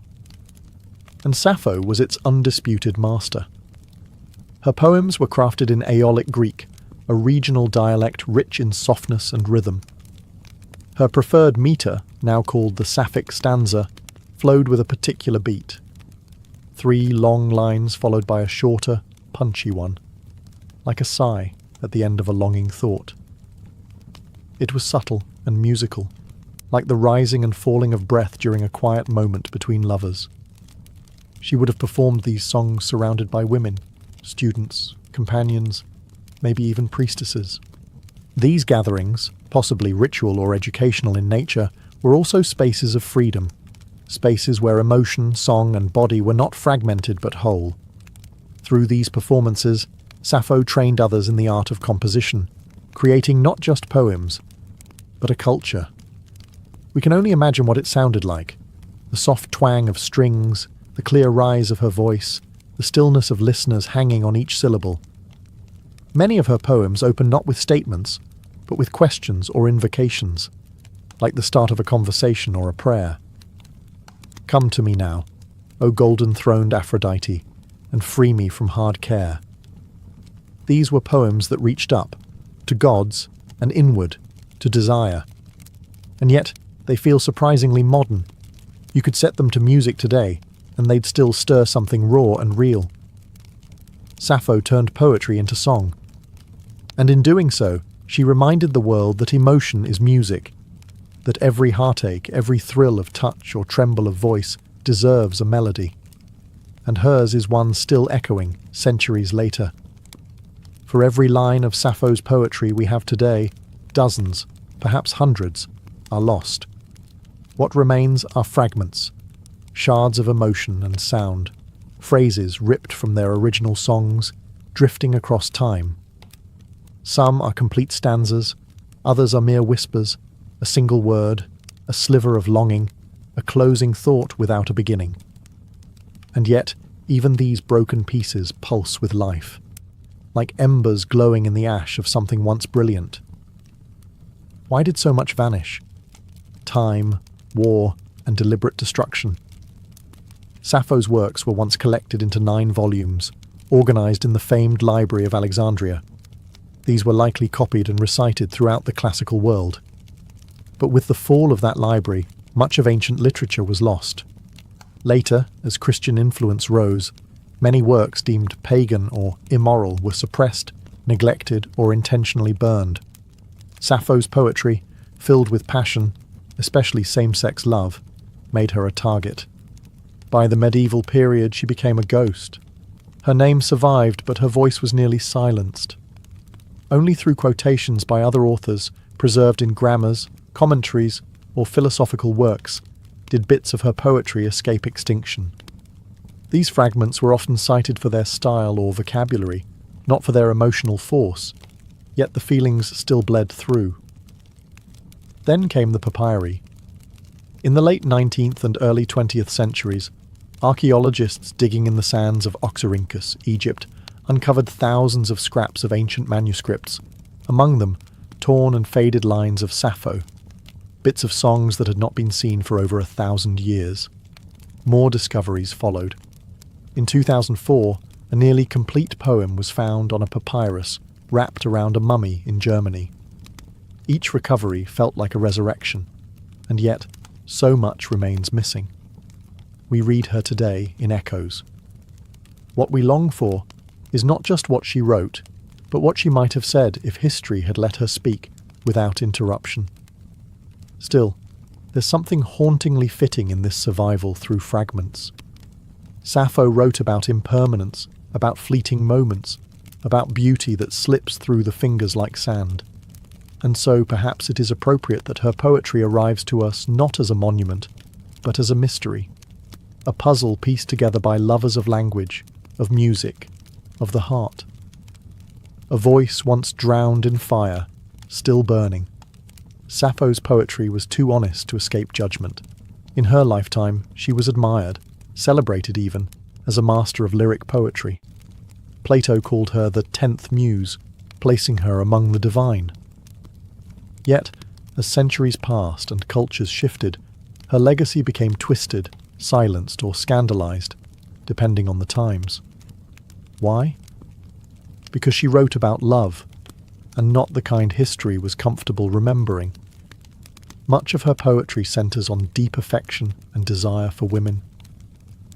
And Sappho was its undisputed master. Her poems were crafted in Aeolic Greek, a regional dialect rich in softness and rhythm. Her preferred metre, now called the Sapphic stanza, flowed with a particular beat. 3 long lines followed by a shorter, punchy one, like a sigh at the end of a longing thought. It was subtle and musical, like the rising and falling of breath during a quiet moment between lovers. She would have performed these songs surrounded by women, students, companions, maybe even priestesses. These gatherings, possibly ritual or educational in nature, were also spaces of freedom, spaces where emotion, song, and body were not fragmented but whole. Through these performances, Sappho trained others in the art of composition, creating not just poems, but a culture. We can only imagine what it sounded like. The soft twang of strings, the clear rise of her voice, the stillness of listeners hanging on each syllable. Many of her poems open not with statements, but with questions or invocations, like the start of a conversation or a prayer. Come to me now, O golden-throned Aphrodite, and free me from hard care. These were poems that reached up, to gods, and inward, to desire. And yet, they feel surprisingly modern. You could set them to music today, and they'd still stir something raw and real. Sappho turned poetry into song. And in doing so, she reminded the world that emotion is music, that every heartache, every thrill of touch or tremble of voice deserves a melody. And hers is one still echoing, centuries later. For every line of Sappho's poetry we have today, dozens, perhaps hundreds, are lost. What remains are fragments, shards of emotion and sound, phrases ripped from their original songs, drifting across time. Some are complete stanzas, others are mere whispers, a single word, a sliver of longing, a closing thought without a beginning. And yet, even these broken pieces pulse with life, like embers glowing in the ash of something once brilliant. Why did so much vanish? Time, war, and deliberate destruction. Sappho's works were once collected into 9 volumes, organized in the famed Library of Alexandria. These were likely copied and recited throughout the classical world. But with the fall of that library, much of ancient literature was lost. Later, as Christian influence rose, many works deemed pagan or immoral were suppressed, neglected, or intentionally burned. Sappho's poetry, filled with passion, especially same-sex love, made her a target. By the medieval period, she became a ghost. Her name survived, but her voice was nearly silenced. Only through quotations by other authors, preserved in grammars, commentaries, or philosophical works, did bits of her poetry escape extinction. These fragments were often cited for their style or vocabulary, not for their emotional force, yet the feelings still bled through. Then came the papyri. In the late 19th and early 20th centuries, Archaeologists digging in the sands of Oxyrhynchus, Egypt, uncovered thousands of scraps of ancient manuscripts, among them torn and faded lines of Sappho, bits of songs that had not been seen for over 1,000 years. More discoveries followed. In 2004, a nearly complete poem was found on a papyrus wrapped around a mummy in Germany. Each recovery felt like a resurrection, and yet so much remains missing. We read her today in echoes. What we long for is not just what she wrote, but what she might have said if history had let her speak without interruption. Still, there's something hauntingly fitting in this survival through fragments. Sappho wrote about impermanence, about fleeting moments, about beauty that slips through the fingers like sand. And so perhaps it is appropriate that her poetry arrives to us not as a monument, but as a mystery, a puzzle pieced together by lovers of language, of music, of the heart. A voice once drowned in fire, still burning. Sappho's poetry was too honest to escape judgment. In her lifetime, she was admired, celebrated even, as a master of lyric poetry. Plato called her the 10th muse, placing her among the divine. Yet, as centuries passed and cultures shifted, her legacy became twisted, silenced, or scandalized, depending on the times. Why? Because she wrote about love, and not the kind history was comfortable remembering. Much of her poetry centers on deep affection and desire for women.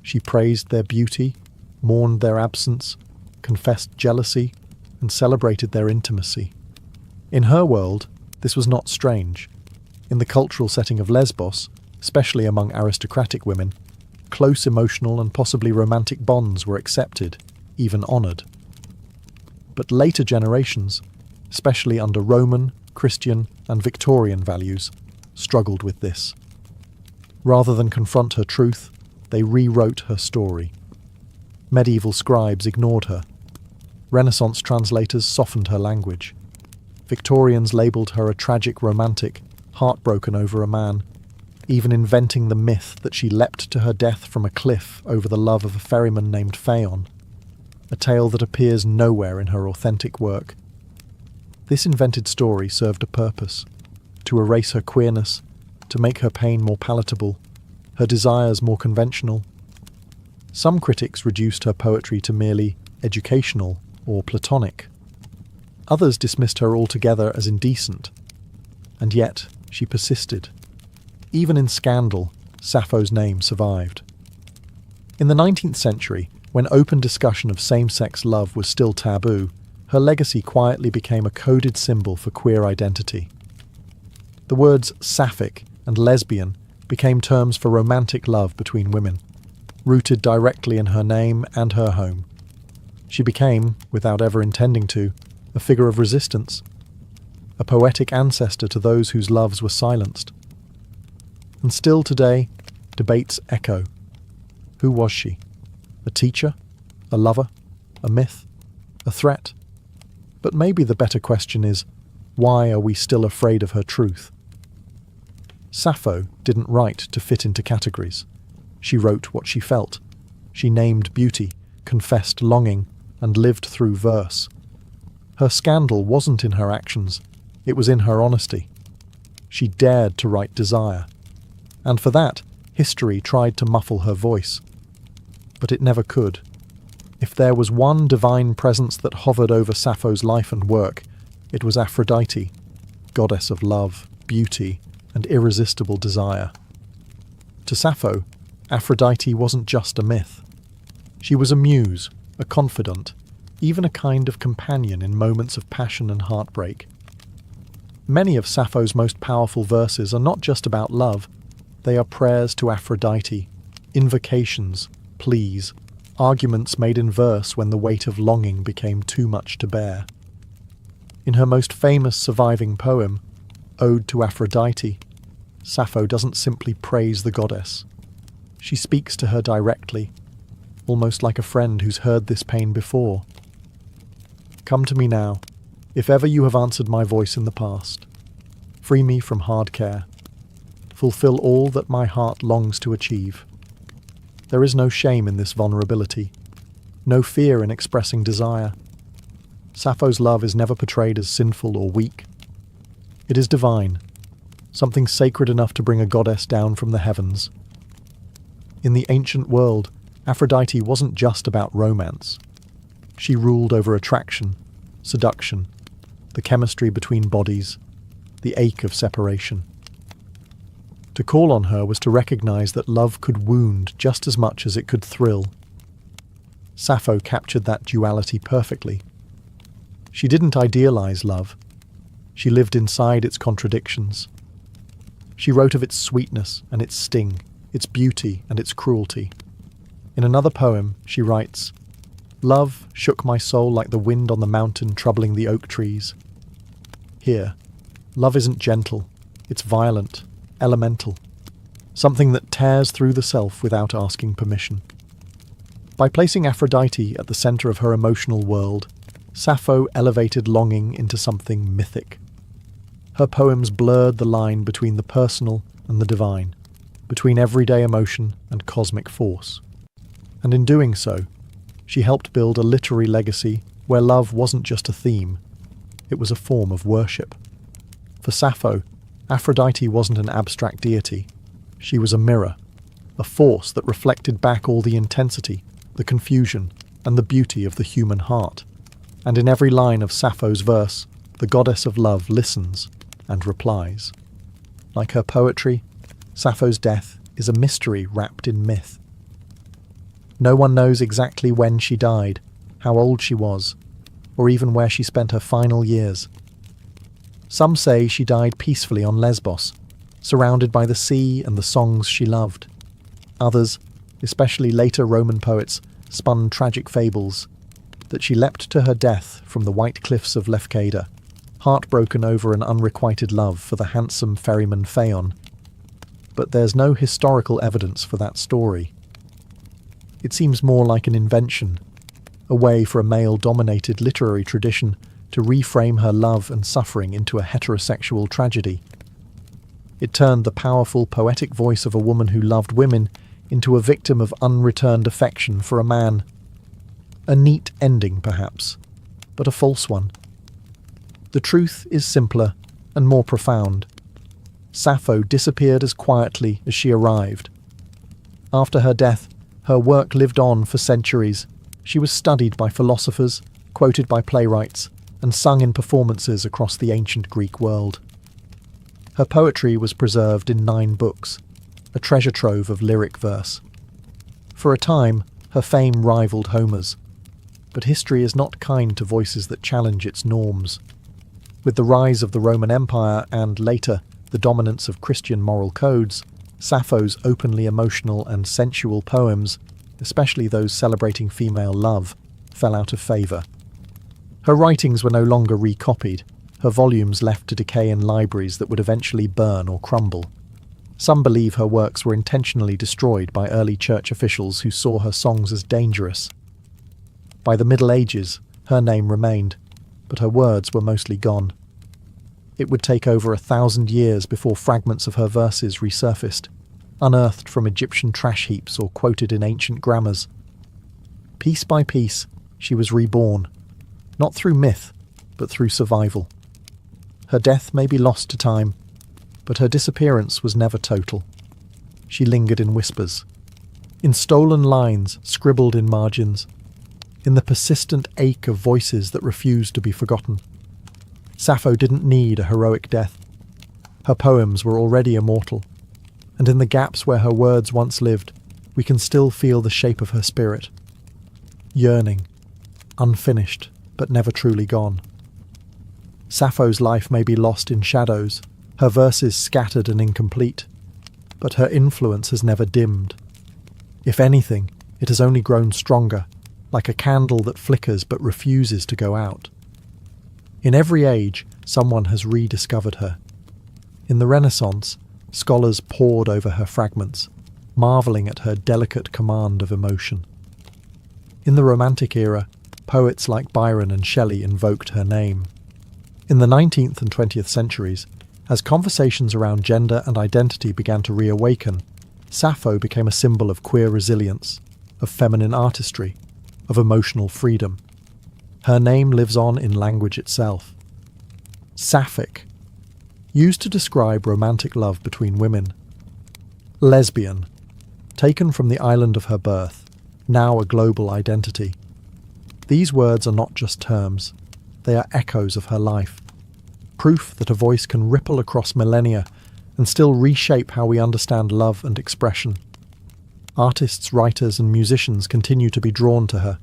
She praised their beauty, mourned their absence, confessed jealousy, and celebrated their intimacy. In her world, this was not strange. In the cultural setting of Lesbos, especially among aristocratic women, close emotional and possibly romantic bonds were accepted, even honoured. But later generations, especially under Roman, Christian, and Victorian values, struggled with this. Rather than confront her truth, they rewrote her story. Medieval scribes ignored her. Renaissance translators softened her language. Victorians labelled her a tragic romantic, heartbroken over a man, even inventing the myth that she leapt to her death from a cliff over the love of a ferryman named Phaon, a tale that appears nowhere in her authentic work. This invented story served a purpose: to erase her queerness, to make her pain more palatable, her desires more conventional. Some critics reduced her poetry to merely educational or platonic. Others dismissed her altogether as indecent. And yet, she persisted. Even in scandal, Sappho's name survived. In the 19th century, when open discussion of same-sex love was still taboo, her legacy quietly became a coded symbol for queer identity. The words sapphic and lesbian became terms for romantic love between women, rooted directly in her name and her home. She became, without ever intending to, a figure of resistance, a poetic ancestor to those whose loves were silenced. And still today, debates echo. Who was she? A teacher? A lover? A myth? A threat? But maybe the better question is, why are we still afraid of her truth? Sappho didn't write to fit into categories. She wrote what she felt. She named beauty, confessed longing, and lived through verse. Her scandal wasn't in her actions, it was in her honesty. She dared to write desire. And for that, history tried to muffle her voice. But it never could. If there was one divine presence that hovered over Sappho's life and work, it was Aphrodite, goddess of love, beauty, and irresistible desire. To Sappho, Aphrodite wasn't just a myth. She was a muse, a confidant, even a kind of companion in moments of passion and heartbreak. Many of Sappho's most powerful verses are not just about love, they are prayers to Aphrodite, invocations, pleas, arguments made in verse when the weight of longing became too much to bear. In her most famous surviving poem, Ode to Aphrodite, Sappho doesn't simply praise the goddess. She speaks to her directly, almost like a friend who's heard this pain before. Come to me now, if ever you have answered my voice in the past. Free me from hard care. Fulfill all that my heart longs to achieve. There is no shame in this vulnerability, no fear in expressing desire. Sappho's love is never portrayed as sinful or weak. It is divine, something sacred enough to bring a goddess down from the heavens. In the ancient world, Aphrodite wasn't just about romance. She ruled over attraction, seduction, the chemistry between bodies, the ache of separation. To call on her was to recognize that love could wound just as much as it could thrill. Sappho captured that duality perfectly. She didn't idealize love. She lived inside its contradictions. She wrote of its sweetness and its sting, its beauty and its cruelty. In another poem, she writes, "Love shook my soul like the wind on the mountain troubling the oak trees." Here, love isn't gentle, it's violent, elemental, something that tears through the self without asking permission. By placing Aphrodite at the center of her emotional world, Sappho elevated longing into something mythic. Her poems blurred the line between the personal and the divine, between everyday emotion and cosmic force. And in doing so, she helped build a literary legacy where love wasn't just a theme, it was a form of worship. For Sappho, Aphrodite wasn't an abstract deity. She was a mirror, a force that reflected back all the intensity, the confusion, and the beauty of the human heart. And in every line of Sappho's verse, the goddess of love listens and replies. Like her poetry, Sappho's death is a mystery wrapped in myth. No one knows exactly when she died, how old she was, or even where she spent her final years. Some say she died peacefully on Lesbos, surrounded by the sea and the songs she loved. Others, especially later Roman poets, spun tragic fables, that she leapt to her death from the white cliffs of Lefkada, heartbroken over an unrequited love for the handsome ferryman Phaon. But there's no historical evidence for that story. It seems more like an invention, a way for a male-dominated literary tradition to reframe her love and suffering into a heterosexual tragedy. It turned the powerful, poetic voice of a woman who loved women into a victim of unreturned affection for a man. A neat ending, perhaps, but a false one. The truth is simpler and more profound. Sappho disappeared as quietly as she arrived. After her death, her work lived on for centuries. She was studied by philosophers, quoted by playwrights, and sung in performances across the ancient Greek world. Her poetry was preserved in 9 books, a treasure trove of lyric verse. For a time, her fame rivaled Homer's, but history is not kind to voices that challenge its norms. With the rise of the Roman Empire and, later, the dominance of Christian moral codes, Sappho's openly emotional and sensual poems, especially those celebrating female love, fell out of favour. Her writings were no longer recopied, her volumes left to decay in libraries that would eventually burn or crumble. Some believe her works were intentionally destroyed by early church officials who saw her songs as dangerous. By the Middle Ages, her name remained, but her words were mostly gone. It would take over 1,000 years before fragments of her verses resurfaced, unearthed from Egyptian trash heaps or quoted in ancient grammars. Piece by piece, she was reborn, not through myth, but through survival. Her death may be lost to time, but her disappearance was never total. She lingered in whispers, in stolen lines scribbled in margins, in the persistent ache of voices that refused to be forgotten. Sappho didn't need a heroic death. Her poems were already immortal, and in the gaps where her words once lived, we can still feel the shape of her spirit. Yearning, unfinished, but never truly gone. Sappho's life may be lost in shadows, her verses scattered and incomplete, but her influence has never dimmed. If anything, it has only grown stronger, like a candle that flickers but refuses to go out. In every age, someone has rediscovered her. In the Renaissance, scholars pored over her fragments, marvelling at her delicate command of emotion. In the Romantic era, poets like Byron and Shelley invoked her name. In the 19th and 20th centuries, as conversations around gender and identity began to reawaken, Sappho became a symbol of queer resilience, of feminine artistry, of emotional freedom. Her name lives on in language itself. Sapphic, used to describe romantic love between women. Lesbian, taken from the island of her birth, now a global identity. These words are not just terms, they are echoes of her life. Proof that a voice can ripple across millennia and still reshape how we understand love and expression. Artists, writers, and musicians continue to be drawn to her.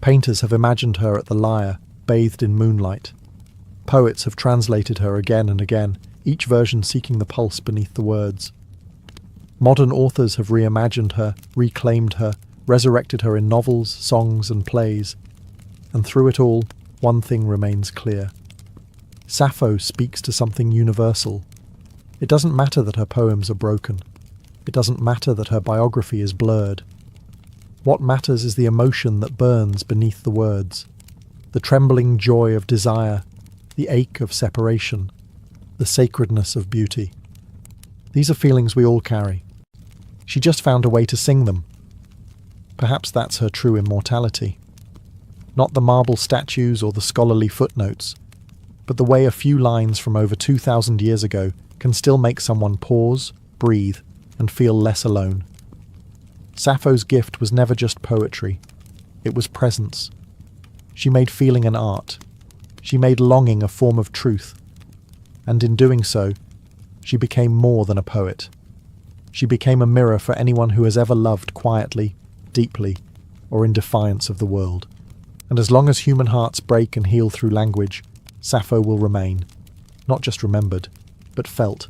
Painters have imagined her at the lyre, bathed in moonlight. Poets have translated her again and again, each version seeking the pulse beneath the words. Modern authors have reimagined her, reclaimed her, resurrected her in novels, songs, and plays. And through it all, one thing remains clear. Sappho speaks to something universal. It doesn't matter that her poems are broken. It doesn't matter that her biography is blurred. What matters is the emotion that burns beneath the words, the trembling joy of desire, the ache of separation, the sacredness of beauty. These are feelings we all carry. She just found a way to sing them. Perhaps that's her true immortality. Not the marble statues or the scholarly footnotes, but the way a few lines from over 2,000 years ago can still make someone pause, breathe, and feel less alone. Sappho's gift was never just poetry. It was presence. She made feeling an art. She made longing a form of truth. And in doing so, she became more than a poet. She became a mirror for anyone who has ever loved quietly, deeply, or in defiance of the world. And as long as human hearts break and heal through language, Sappho will remain, not just remembered, but felt